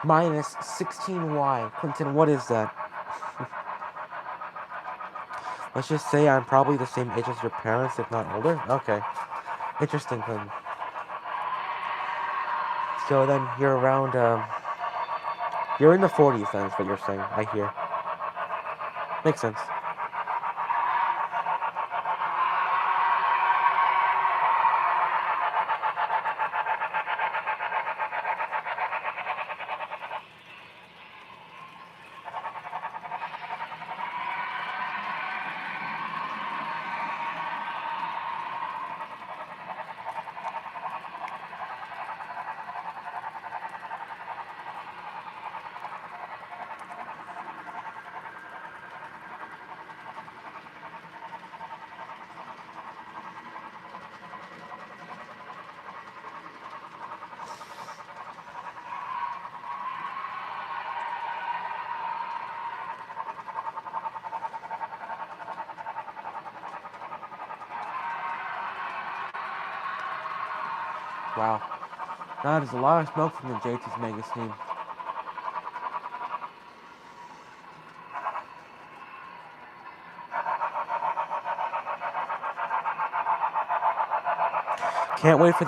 minus 16y. Clinton, what is that? Let's just say I'm probably the same age as your parents, if not older. Okay. Interesting, Clinton. So then you're around, you're in the 40s then, is what you're saying, I hear. Makes sense. Wow. That is a lot of smoke from the JT's Mega Steam. Can't wait for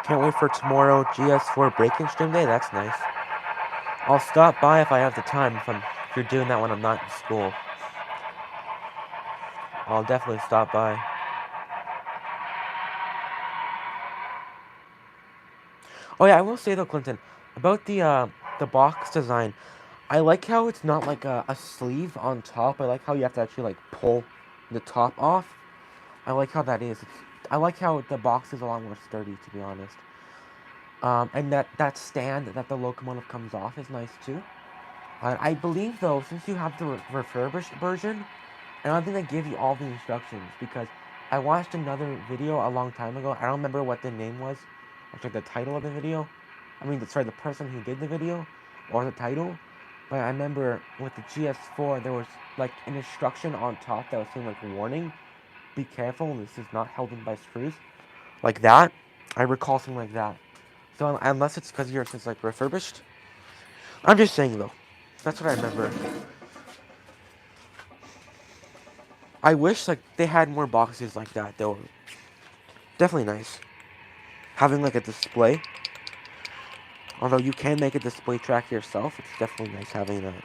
can't wait for tomorrow GS4 breaking stream day. That's nice. I'll stop by if I have the time. If you're doing that when I'm not in school, I'll definitely stop by. Oh yeah, I will say though, Clinton, about the box design. I like how it's not like a sleeve on top. I like how you have to actually like pull the top off. I like how that is. I like how the box is a lot more sturdy, to be honest. And that stand that the locomotive comes off is nice too. I believe though, since you have the refurbished version, I don't think they give you all the instructions, because I watched another video a long time ago. I don't remember what the name was, or the title of the video. I mean, sorry, the person who did the video, or the title. But I remember with the GS4, there was like an instruction on top that was saying like, warning, be careful, this is not held in by screws. Like that. I recall something like that. So unless it's because yours is like refurbished. I'm just saying though. That's what I remember. I wish like they had more boxes like that. They were definitely nice. Having like a display. Although you can make a display track yourself, it's definitely nice having that.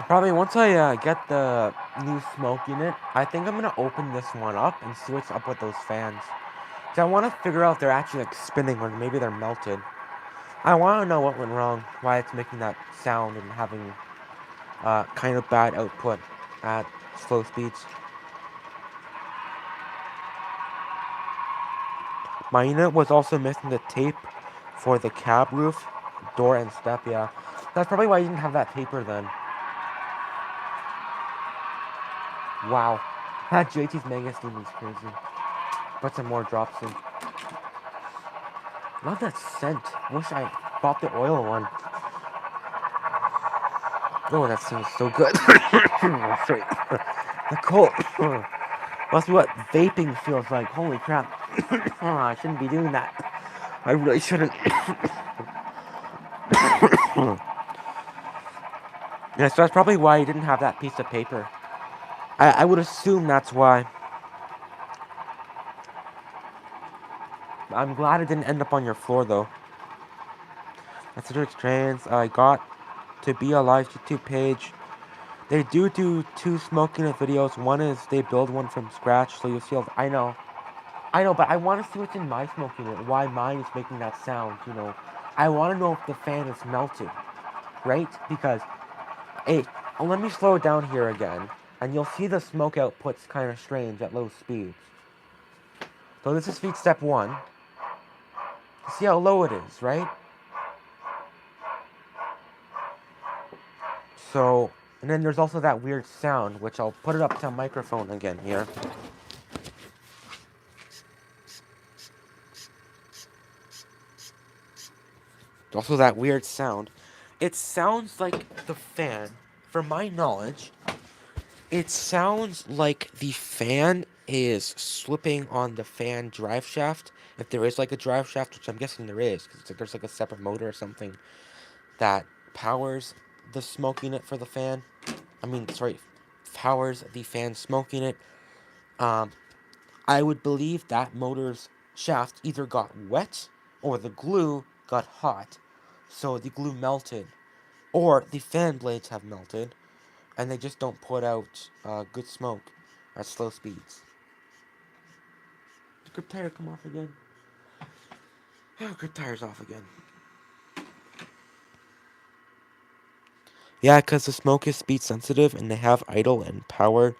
Probably once I get the new smoke unit, I think I'm gonna open this one up and see what's up with those fans. So I want to figure out if they're actually like spinning or maybe they're melted. I want to know what went wrong, why it's making that sound and having kind of bad output at slow speeds. My unit was also missing the tape for the cab roof, door, and step, yeah. That's probably why you didn't have that paper then. Wow. That JT's Mega Steam is crazy. Put some more drops in. Love that scent. Wish I bought the oil one. Oh, that sounds so good. Sorry. The cold. Must be what vaping feels like. Holy crap. I shouldn't be doing that. I really shouldn't. Yeah, so that's probably why you didn't have that piece of paper. I would assume that's why. I'm glad it didn't end up on your floor, though. That's the trans. I got to be a live YouTube page. They do two smoking it videos. One is they build one from scratch, so you'll see. I know, but I want to see what's in my smoking it. Why mine is making that sound? I want to know if the fan is melted, right? Because, hey, let me slow it down here again, and you'll see the smoke output's kind of strange at low speeds. So this is feed step 1. See how low it is, right? So, and then there's also that weird sound, which I'll put it up to a microphone again here. Also that weird sound. It sounds like the fan, from my knowledge, it sounds like the fan is slipping on the fan drive shaft. If there is like a drive shaft, which I'm guessing there is, because there's like a separate motor or something that powers the smoke unit for the fan. Powers the fan smoke unit. I would believe that motor's shaft either got wet or the glue got hot, so the glue melted, or the fan blades have melted, and they just don't put out good smoke at slow speeds. Did the grip tire come off again? Oh, grip tire's off again. Yeah, because the smoke is speed sensitive and they have idle and power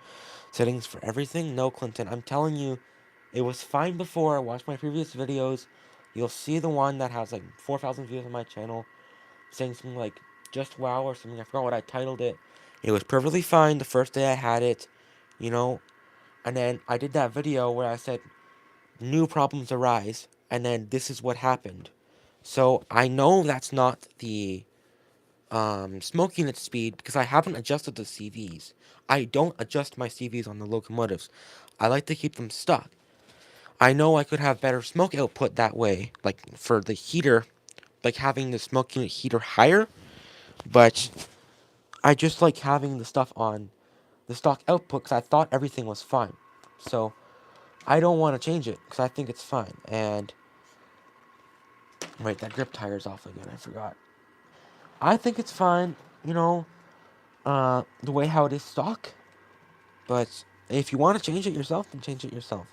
settings for everything. No, Clinton, I'm telling you, it was fine before. Watch my previous videos. You'll see the one that has like 4,000 views on my channel saying something like just wow or something. I forgot what I titled it. It was perfectly fine the first day I had it, and then I did that video where I said new problems arise, and then this is what happened. So I know that's not the smoke unit speed because I haven't adjusted the CVs. I don't adjust my CVs on the locomotives. I like to keep them stuck. I know I could have better smoke output that way, like for the heater, like having the smoke unit heater higher, but I just like having the stuff on the stock output because I thought everything was fine. So I don't want to change it because I think it's fine. And wait, that grip tire's off again. I forgot. I think it's fine, the way how it is stock. But if you want to change it yourself, then change it yourself.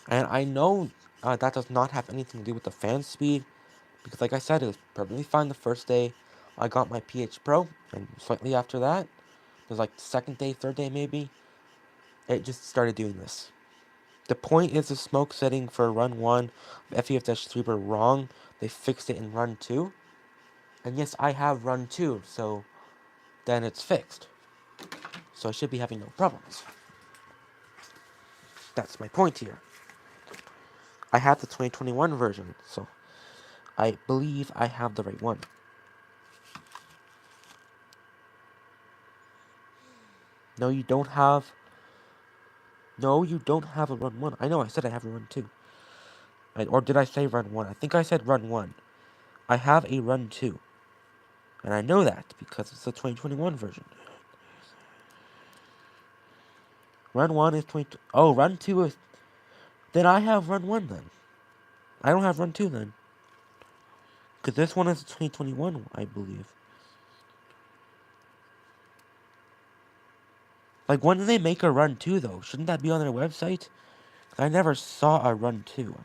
And I know that does not have anything to do with the fan speed because, like I said, it was perfectly fine the first day I got my PH Pro, and slightly after that, it was like the second day, third day maybe, it just started doing this. The point is the smoke setting for run 1 of FEF-3 were wrong. They fixed it in run 2. And yes, I have run 2, so then it's fixed. So I should be having no problems. That's my point here. I have the 2021 version, so I believe I have the right one. No, you don't have... No, you don't have a run 1. I know, I said I have a run 2. Or did I say run 1? I think I said run 1. I have a run 2. And I know that because it's the 2021 version. Run 1 is 20... Oh, run 2 is... Then I have run 1 then. I don't have run 2 then. Because this one is 2021, I believe. Like, when do they make a run 2, though? Shouldn't that be on their website? I never saw a run 2.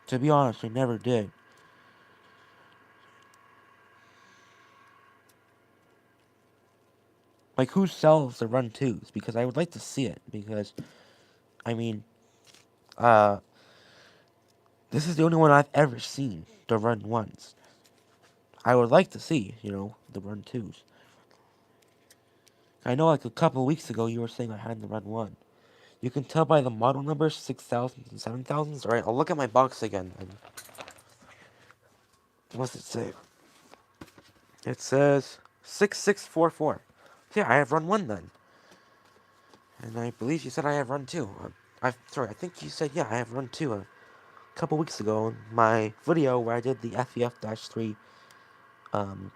To be honest, I never did. Like, who sells the run 2s? Because I would like to see it. Because, I mean, this is the only one I've ever seen, the run 1s. I would like to see, the run 2s. I know, like, a couple weeks ago, you were saying I had the run 1. You can tell by the model numbers, 6,000s and 7,000s. Alright, I'll look at my box again. What's it say? It says 6644. Yeah, I have run 1 then. And I believe you said I have run 2. I think you said, yeah, I have run 2 a couple weeks ago in my video where I did the FEF-3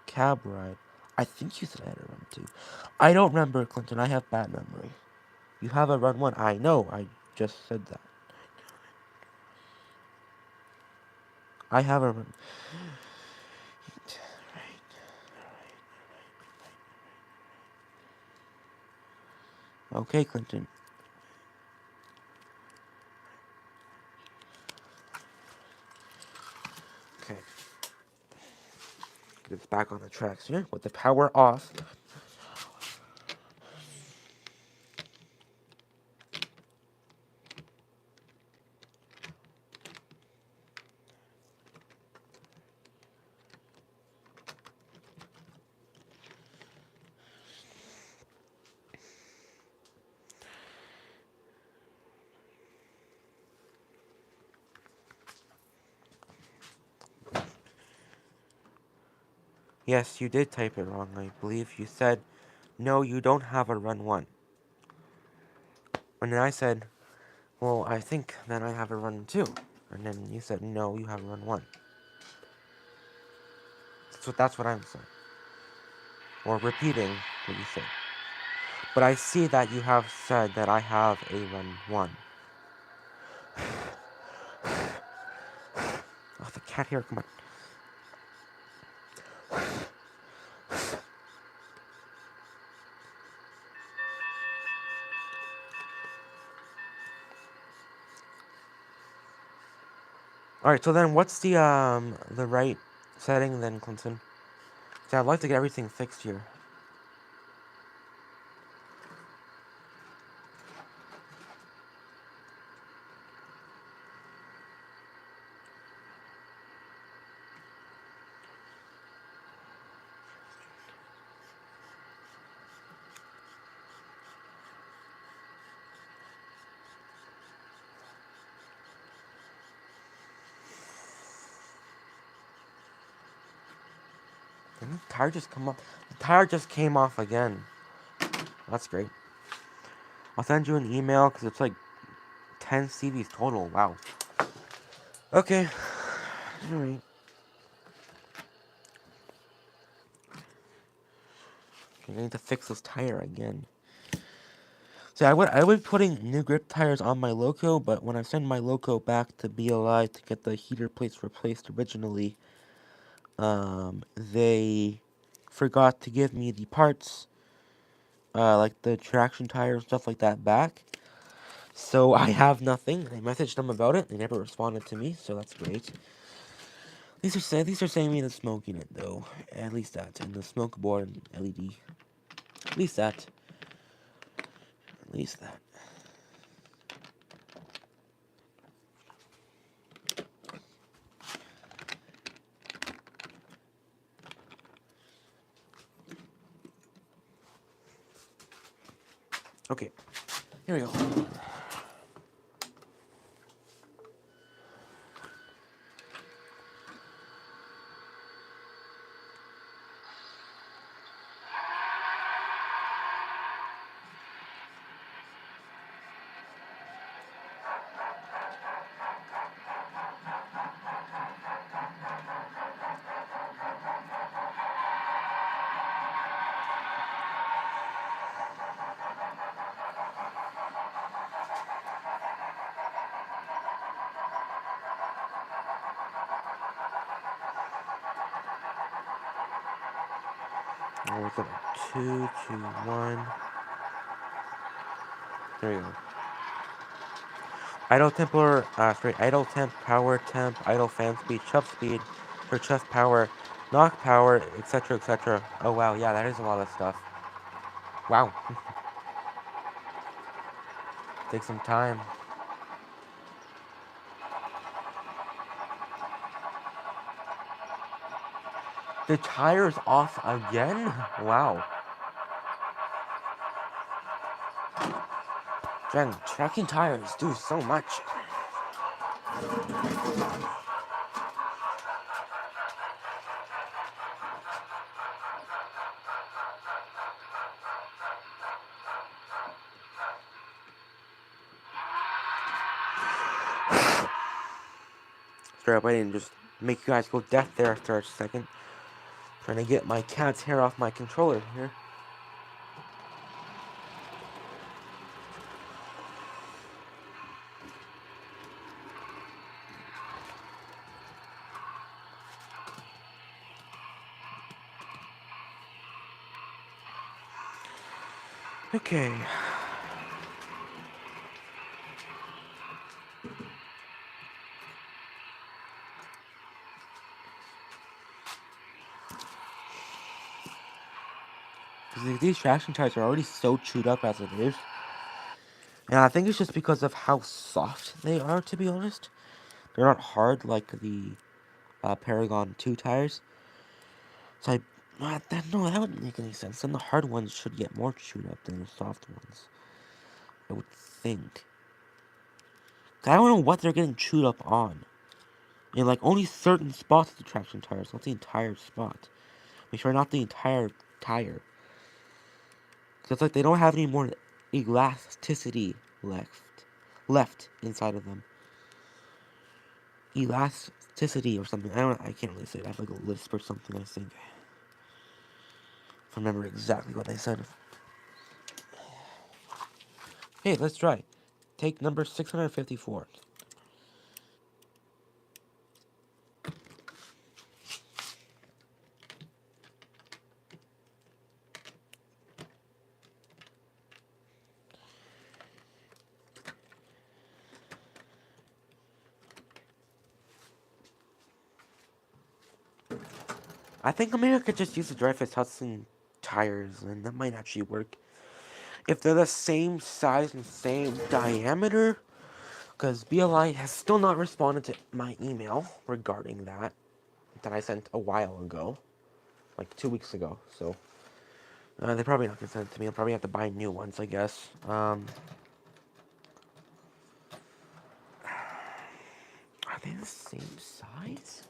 cab ride. I think you said I had a run 2. I don't remember, Clinton. I have bad memory. You have a run 1. I know. I just said that. I have a run. Okay, Clinton. Okay. Get us back on the tracks here with the power off. Yes, you did type it wrong, I believe. You said, no, you don't have a run 1. And then I said, well, I think then I have a run 2. And then you said, no, you have a run 1. That's what I'm saying. Or repeating what you said. But I see that you have said that I have a run 1. Oh, the cat here, come on. Alright, so then what's the right setting then, Clinton? See, I'd like to get everything fixed here. Didn't the tire just come off? The tire just came off again. That's great. I'll send you an email because it's like 10 CVs total. Wow. Okay. Alright. I need to fix this tire again. So I would be putting new grip tires on my Loco, but when I send my Loco back to BLI to get the heater plates replaced originally, they forgot to give me the parts, like the traction tire and stuff like that back. So I have nothing. I messaged them about it. They never responded to me, so that's great. These are saying me the smoke unit though. At least that, and the smoke board and LED. At least that. At least that. Okay, here we go. We're going 2, 2, 1. There we go. Idle temp or idle temp, power temp, idle fan speed, for chuff power, knock power, etc., etc. Oh wow, yeah, that is a lot of stuff. Wow. Take some time. The tire's off again? Wow. Jen, tracking tires do so much. straight up, I didn't just make you guys go deaf there for a second. Trying to get my cat's hair off my controller here. Okay. Because these traction tires are already so chewed up as it is. And I think it's just because of how soft they are, to be honest. They're not hard like the Paragon 2 tires. So no, that wouldn't make any sense. Then the hard ones should get more chewed up than the soft ones, I would think. I don't know what they're getting chewed up on. In like only certain spots of the traction tires, not the entire spot. Make sure not the entire tire. Cause it's like they don't have any more elasticity left inside of them. Elasticity or something. I can't really say that. I have like a lisp or something, I think. If I remember exactly what they said. Hey, let's try. Take number 654. I think maybe I could just use the Dreyfus Hudson tires, and that might actually work. If they're the same size and same diameter, because BLI has still not responded to my email regarding that I sent a while ago, like 2 weeks ago. So they're probably not gonna send it to me. I'll probably have to buy new ones, I guess. Are they the same size?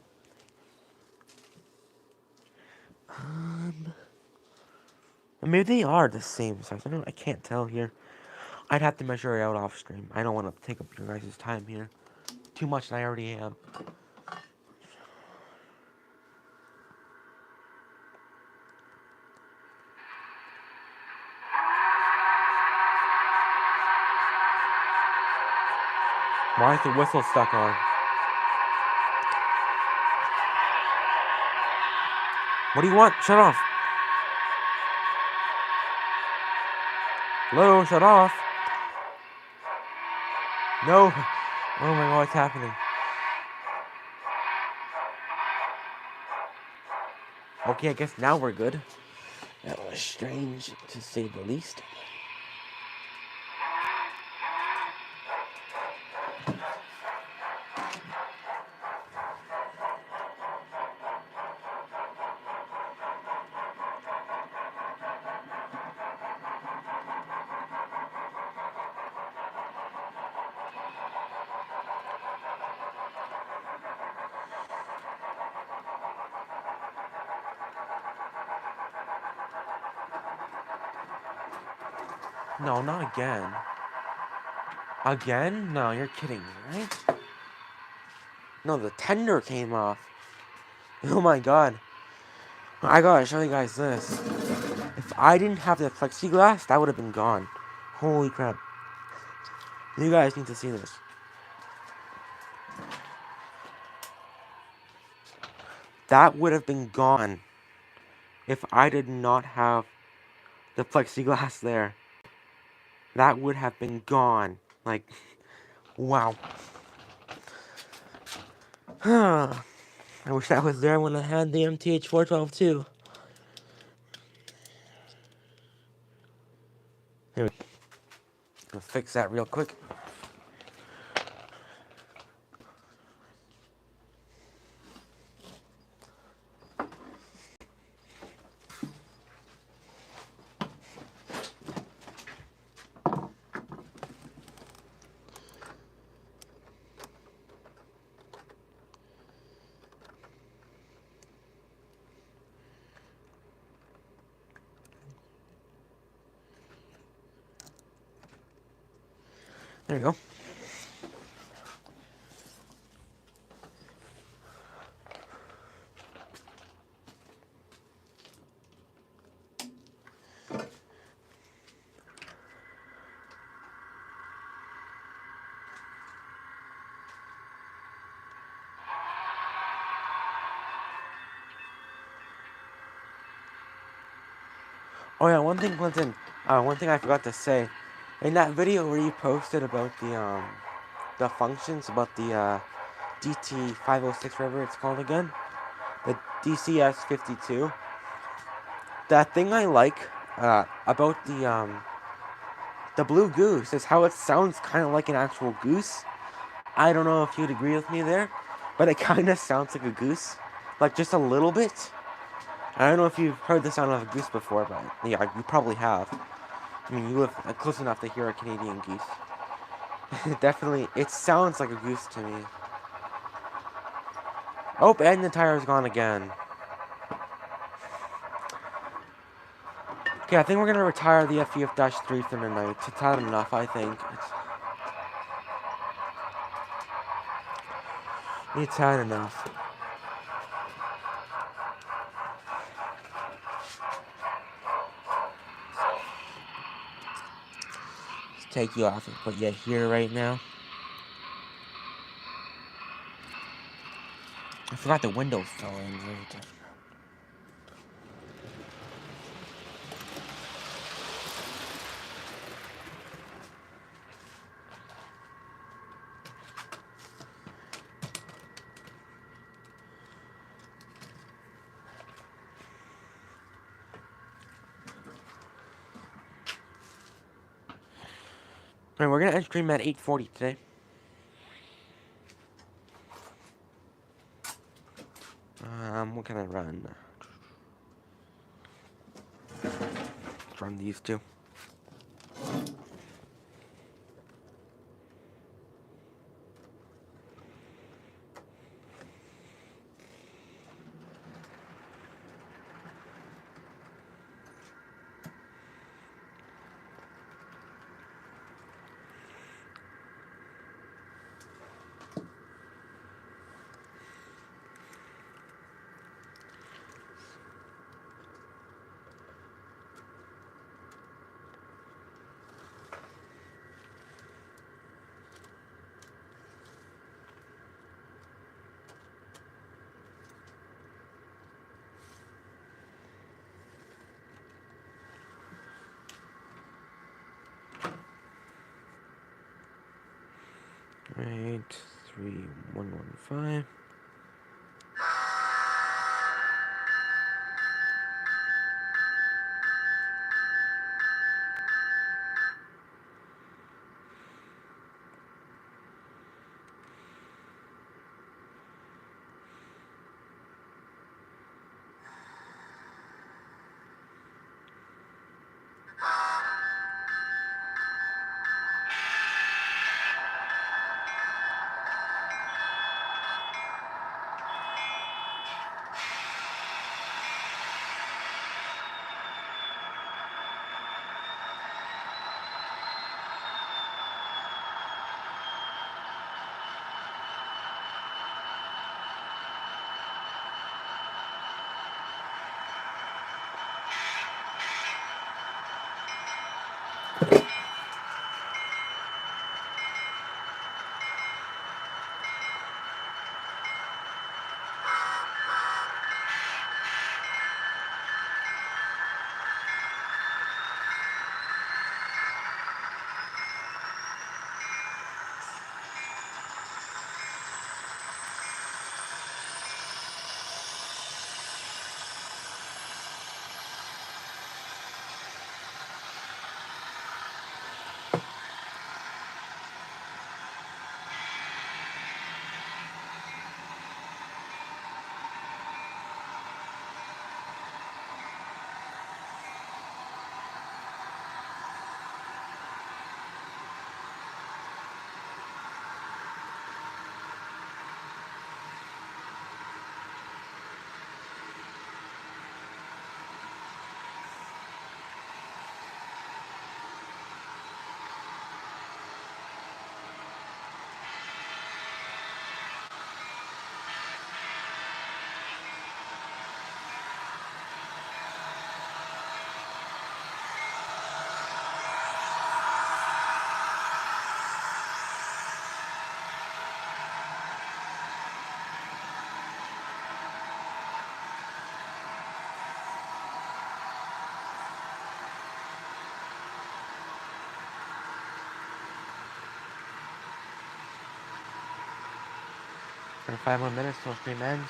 Maybe they are the same size. I can't tell here. I'd have to measure it out off stream. I don't want to take up your guys' time here. Too much than I already am. Why is the whistle stuck on? What do you want? Shut off. Hello, shut off. No. Oh my god, what's happening? Okay, I guess now we're good. That was strange, to say the least. No, not again. Again? No, you're kidding me, right? No, the tender came off. Oh my god. I gotta show you guys this. If I didn't have the plexiglass, that would have been gone. Holy crap. You guys need to see this. That would have been gone if I did not have the plexiglass there. That would have been gone. Like, wow. I wish that was there when I had the MTH 412 too. Here we go. Let's fix that real quick. There you go. Oh yeah, one thing, Clinton. One thing I forgot to say. In that video where you posted about the functions about the DT506, whatever it's called again, the DCS52. That thing I like about the blue goose is how it sounds kind of like an actual goose. I don't know if you'd agree with me there, but it kind of sounds like a goose, like just a little bit. I don't know if you've heard the sound of a goose before, but yeah, you probably have. I mean, you live close enough to hear a Canadian goose. Definitely, it sounds like a goose to me. Oh, and the tire's gone again. Okay, I think we're gonna retire the FEF-3 for tonight. It's had enough, I think. It's had enough. Let's take you off and put you here right now. I forgot the window fell in. Alright, we're gonna end stream at 8:40 today. What can I run? Let's run these two. Right, 3115. For 5 more minutes till stream ends.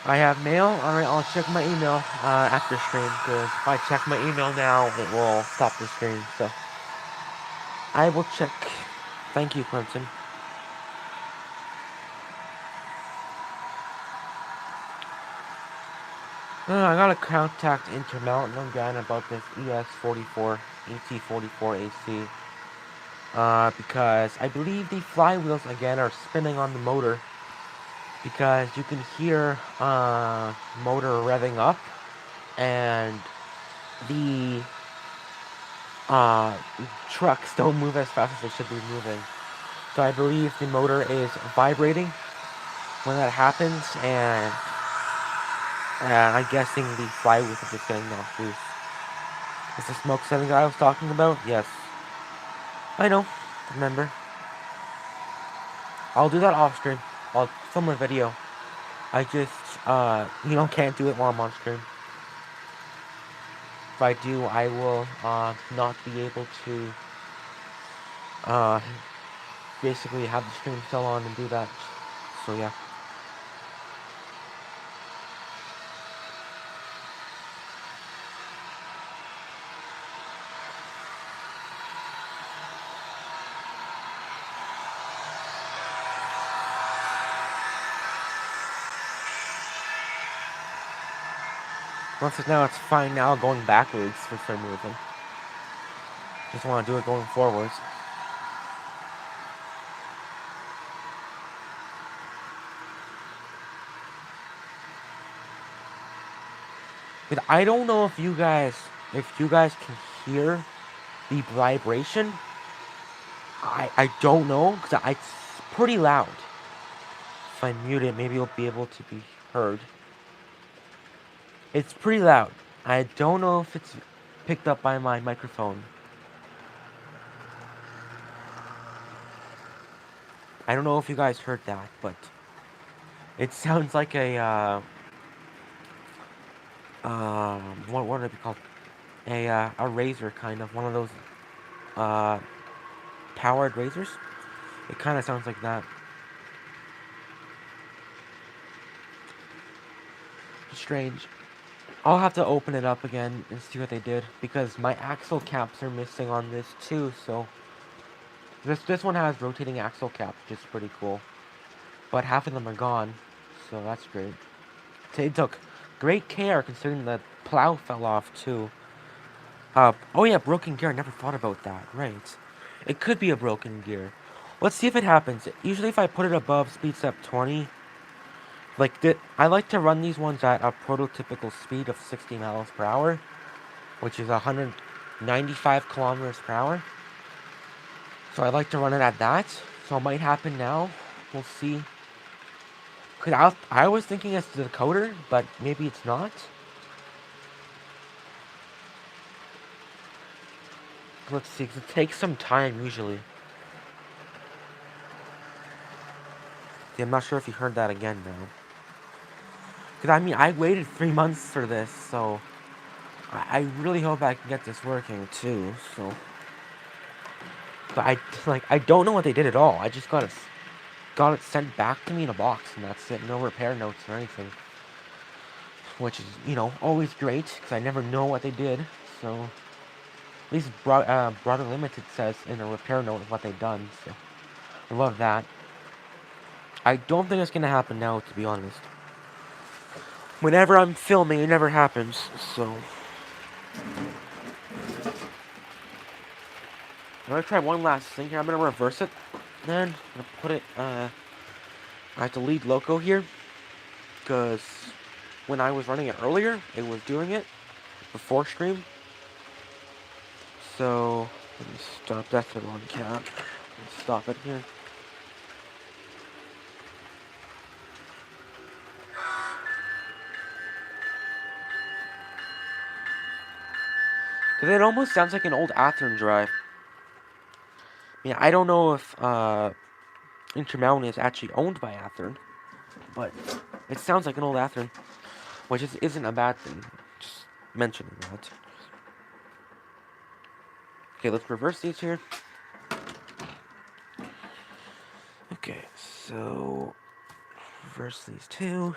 I have mail. Alright, I'll check my email after stream, because if I check my email now, it will stop the stream. So I will check. Thank you, Clemson. I gotta contact Intermountain again about this ES44, ET44 AC. Because I believe the flywheels again are spinning on the motor. Because you can hear motor revving up, and the trucks don't move as fast as they should be moving. So I believe the motor is vibrating when that happens, and I'm guessing the flywheels are just getting knocked loose. Is the smoke setting that I was talking about? Yes. I know. Remember. I'll do that off stream. I'll film a video. I just, can't do it while I'm on stream. If I do, I will, not be able to, basically have the stream still on and do that. So, yeah. Once it's now, it's fine now going backwards for some reason. Just want to do it going forwards. But I don't know if you guys can hear the vibration. I don't know, because it's pretty loud. If I mute it, maybe it'll be able to be heard. It's pretty loud. I don't know if it's picked up by my microphone. I don't know if you guys heard that, but it sounds like a what would it be called? A razor, kind of, one of those powered razors. It kind of sounds like that. Strange. I'll have to open it up again and see what they did, because my axle caps are missing on this too. So this one has rotating axle caps, which is pretty cool, but half of them are gone, so that's great. They took great care considering the plow fell off too. Oh yeah, broken gear. I never thought about that. Right, it could be a broken gear. Let's see if it happens. Usually, if I put it above speed step 20. I like to run these ones at a prototypical speed of 60 miles per hour, which is 195 kilometers per hour. So I like to run it at that. So it might happen now. We'll see. Cause I was thinking it's the decoder, but maybe it's not. Let's see, 'cause it takes some time usually. See, I'm not sure if you heard that again now. Because, I mean, I waited 3 months for this, so I really hope I can get this working, too, so. But I don't know what they did at all. I just got it sent back to me in a box, and that's it. No repair notes or anything. Which is, always great, because I never know what they did, so. At least Broader Limited says in a repair note what they've done, so. I love that. I don't think it's gonna happen now, to be honest. Whenever I'm filming, it never happens, so... I'm gonna try one last thing here. I'm gonna reverse it. Then, I'm gonna put it, I have to lead loco here. Because when I was running it earlier, it was doing it before stream. So, let me stop. That's the wrong cap. Let's stop it here. Because it almost sounds like an old Athearn drive. I mean, I don't know if Intermountain is actually owned by Athearn, but it sounds like an old Athearn, which isn't a bad thing. Just mentioning that. Okay, let's reverse these here. Okay, so reverse these two.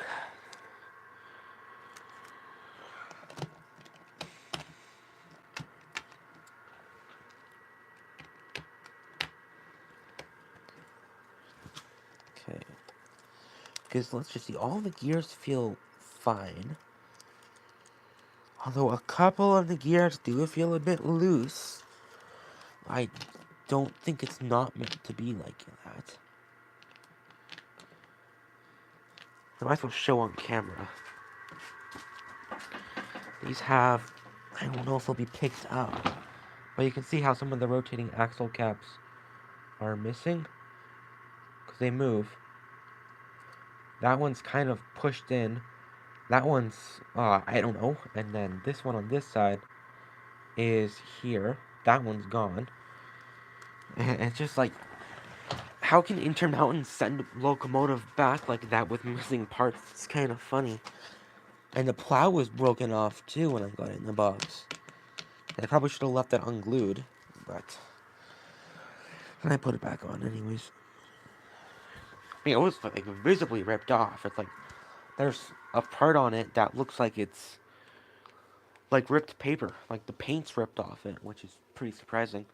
Okay. Because let's just see, all the gears feel fine. Although a couple of the gears do feel a bit loose. I don't think it's not meant to be like that. I might as well show on camera. These have, I don't know if they'll be picked up, but you can see how some of the rotating axle caps are missing. Because they move. That one's kind of pushed in. That one's, I don't know. And then this one on this side is here. That one's gone. And it's just like, how can Intermountain send locomotive back like that with missing parts? It's kind of funny. And the plow was broken off too when I got it in the box. I probably should have left that unglued, but I put it back on anyways. I mean, it was like visibly ripped off. It's like there's a part on it that looks like it's like ripped paper, like the paint's ripped off it, which is pretty surprising.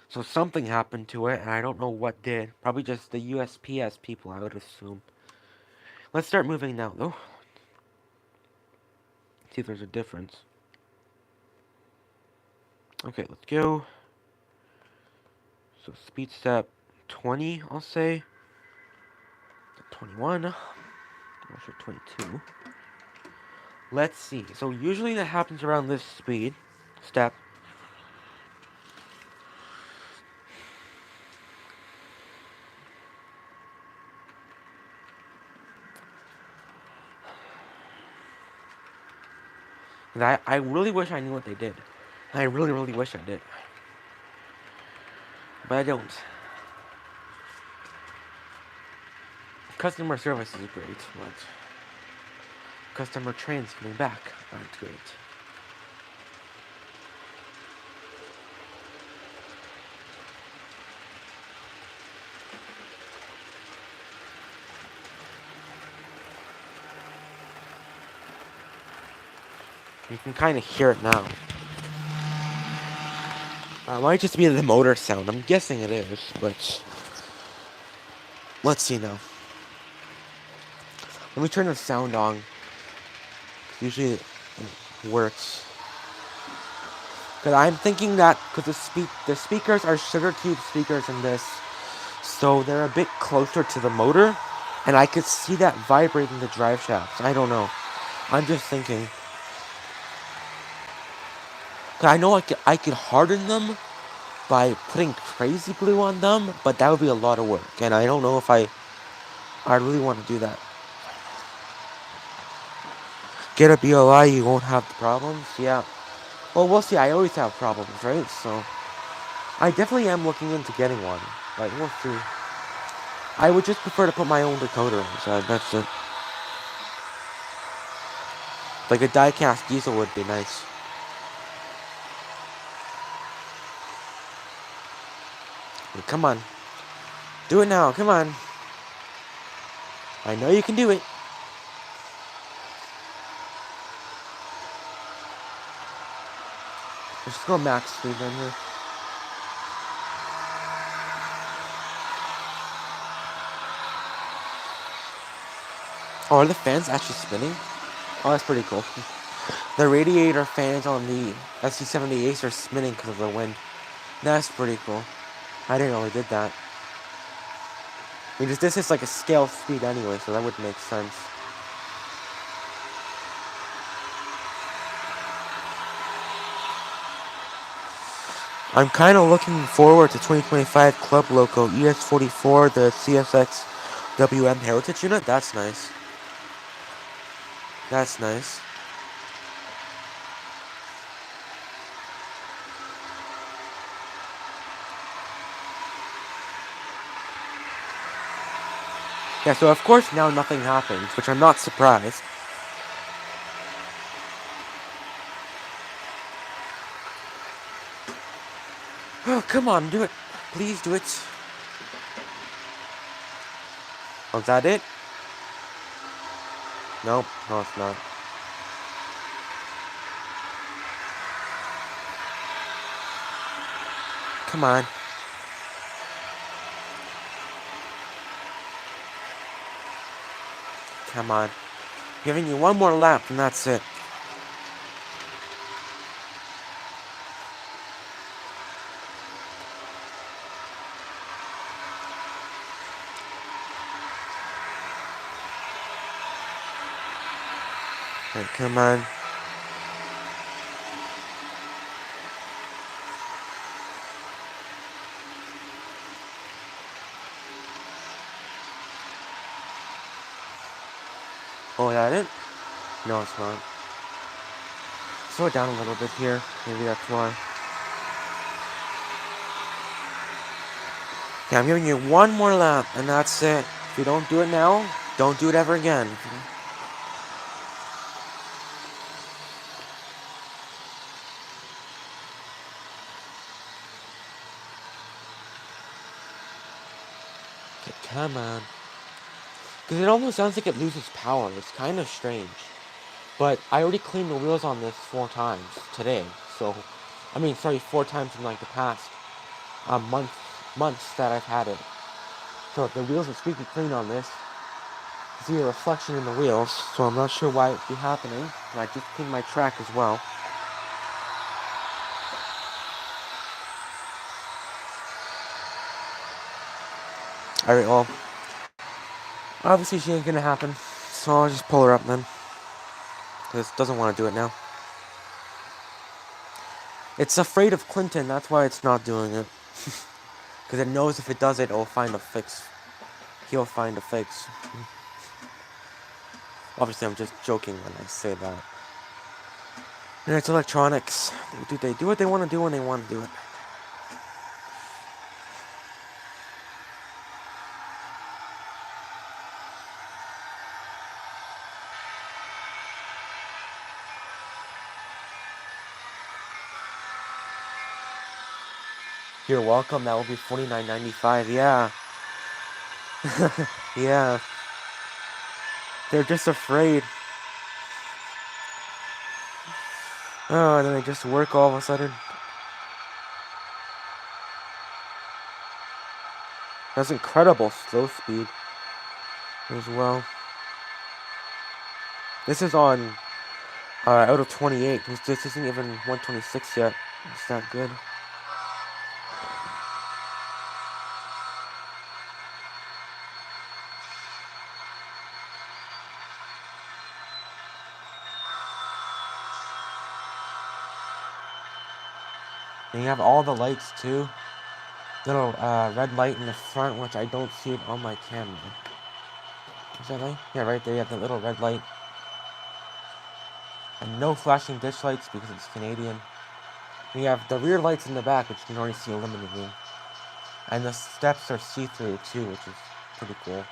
So something happened to it, and I don't know what did. Probably just the USPS people, I would assume. Let's start moving now, though. See if there's a difference. Okay, let's go. So speed step 20, I'll say. 21. I'm not sure, 22. Let's see. So usually that happens around this speed step. And I really wish I knew what they did. I really, really wish I did. But I don't. Customer service is great, but customer trains coming back aren't great. You can kind of hear it now. It might just be the motor sound. I'm guessing it is, but let's see now. Let me turn the sound on. Usually it works. Because I'm thinking that because the speakers are sugar cube speakers in this, so they're a bit closer to the motor, and I could see that vibrating the drive shafts. I don't know. I'm just thinking. Cause I know I could harden them by putting crazy glue on them, but that would be a lot of work, and I don't know if I really want to do that. Get a BOI, you won't have the problems. Yeah. Well, we'll see. I always have problems, right? So I definitely am looking into getting one. Like, we'll see. I would just prefer to put my own decoder inside. That's it. Like a die-cast diesel would be nice. Hey, come on. Do it now. Come on. I know you can do it. Let's just go max speed then here. Oh, are the fans actually spinning? Oh, that's pretty cool. The radiator fans on the SC70 Ace are spinning because of the wind. That's pretty cool. I didn't know they did that. Because this is like a scale speed anyway, so that would make sense. I'm kind of looking forward to 2025 Club Loco ES44, the CSX WM Heritage unit. That's nice. That's nice. Yeah, so of course now nothing happens, which I'm not surprised. Oh, come on, do it. Please do it. Oh, is that it? Nope, no it's not. Come on. Come on. Giving you one more lap and that's it. Right, come on. Oh, is that it? No, it's not. Slow it down a little bit here. Maybe that's why. Okay, I'm giving you one more lap, and that's it. If you don't do it now, don't do it ever again. Okay, come on. Because it almost sounds like it loses power. It's kind of strange. But I already cleaned the wheels on this 4 times today. So, 4 times in like the past months that I've had it. So the wheels are squeaky clean on this. See a reflection in the wheels, so I'm not sure why it'd be happening. And I just cleaned my track as well. Alright, well, obviously she ain't gonna happen, so I'll just pull her up then. Because it doesn't want to do it now. It's afraid of Clinton, that's why it's not doing it. Because it knows if it does it, it'll find a fix. He'll find a fix. Obviously, I'm just joking when I say that. And it's electronics. They do what they want to do when they want to do it. You're welcome, that will be $49.95, yeah. Yeah. They're just afraid. Oh, and then they just work all of a sudden. That's incredible slow speed as well. This is on out of 28. This isn't even 126 yet. It's that good. And you have all the lights too. Little red light in the front, which I don't see it on my camera. Is that right? Yeah, right there you have the little red light. And no flashing ditch lights because it's Canadian. And you have the rear lights in the back, which you can already see illuminating. And the steps are see-through too, which is pretty cool.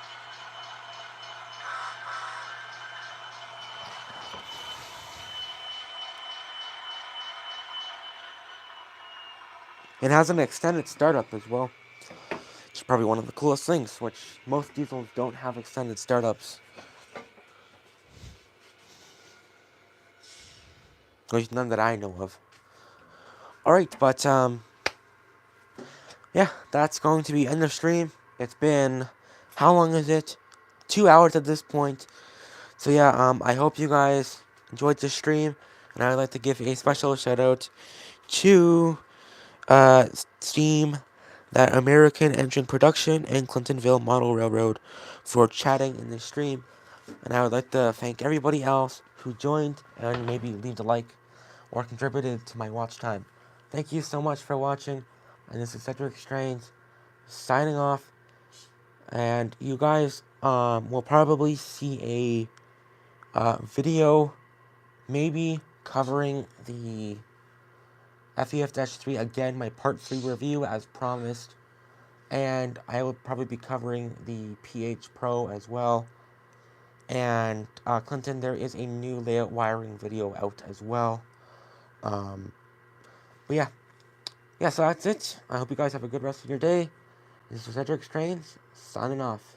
It has an extended startup as well. It's probably one of the coolest things, which most diesels don't have extended startups. At least none that I know of. Alright, but yeah, that's going to be end of stream. It's been, how long is it? 2 hours at this point. So yeah, I hope you guys enjoyed this stream, and I would like to give a special shout out to Steam, that American Engine Production, and Clintonville Model Railroad for chatting in this stream. And I would like to thank everybody else who joined and maybe leave a like or contributed to my watch time. Thank you so much for watching, and this is Cedric Strange signing off. And you guys will probably see a video maybe covering the FEF-3 again, my part 3 review as promised. And I will probably be covering the PH Pro as well. And Clinton, there is a new layout wiring video out as well. But yeah, so that's it. I hope you guys have a good rest of your day. This is Cedric Strange, signing off.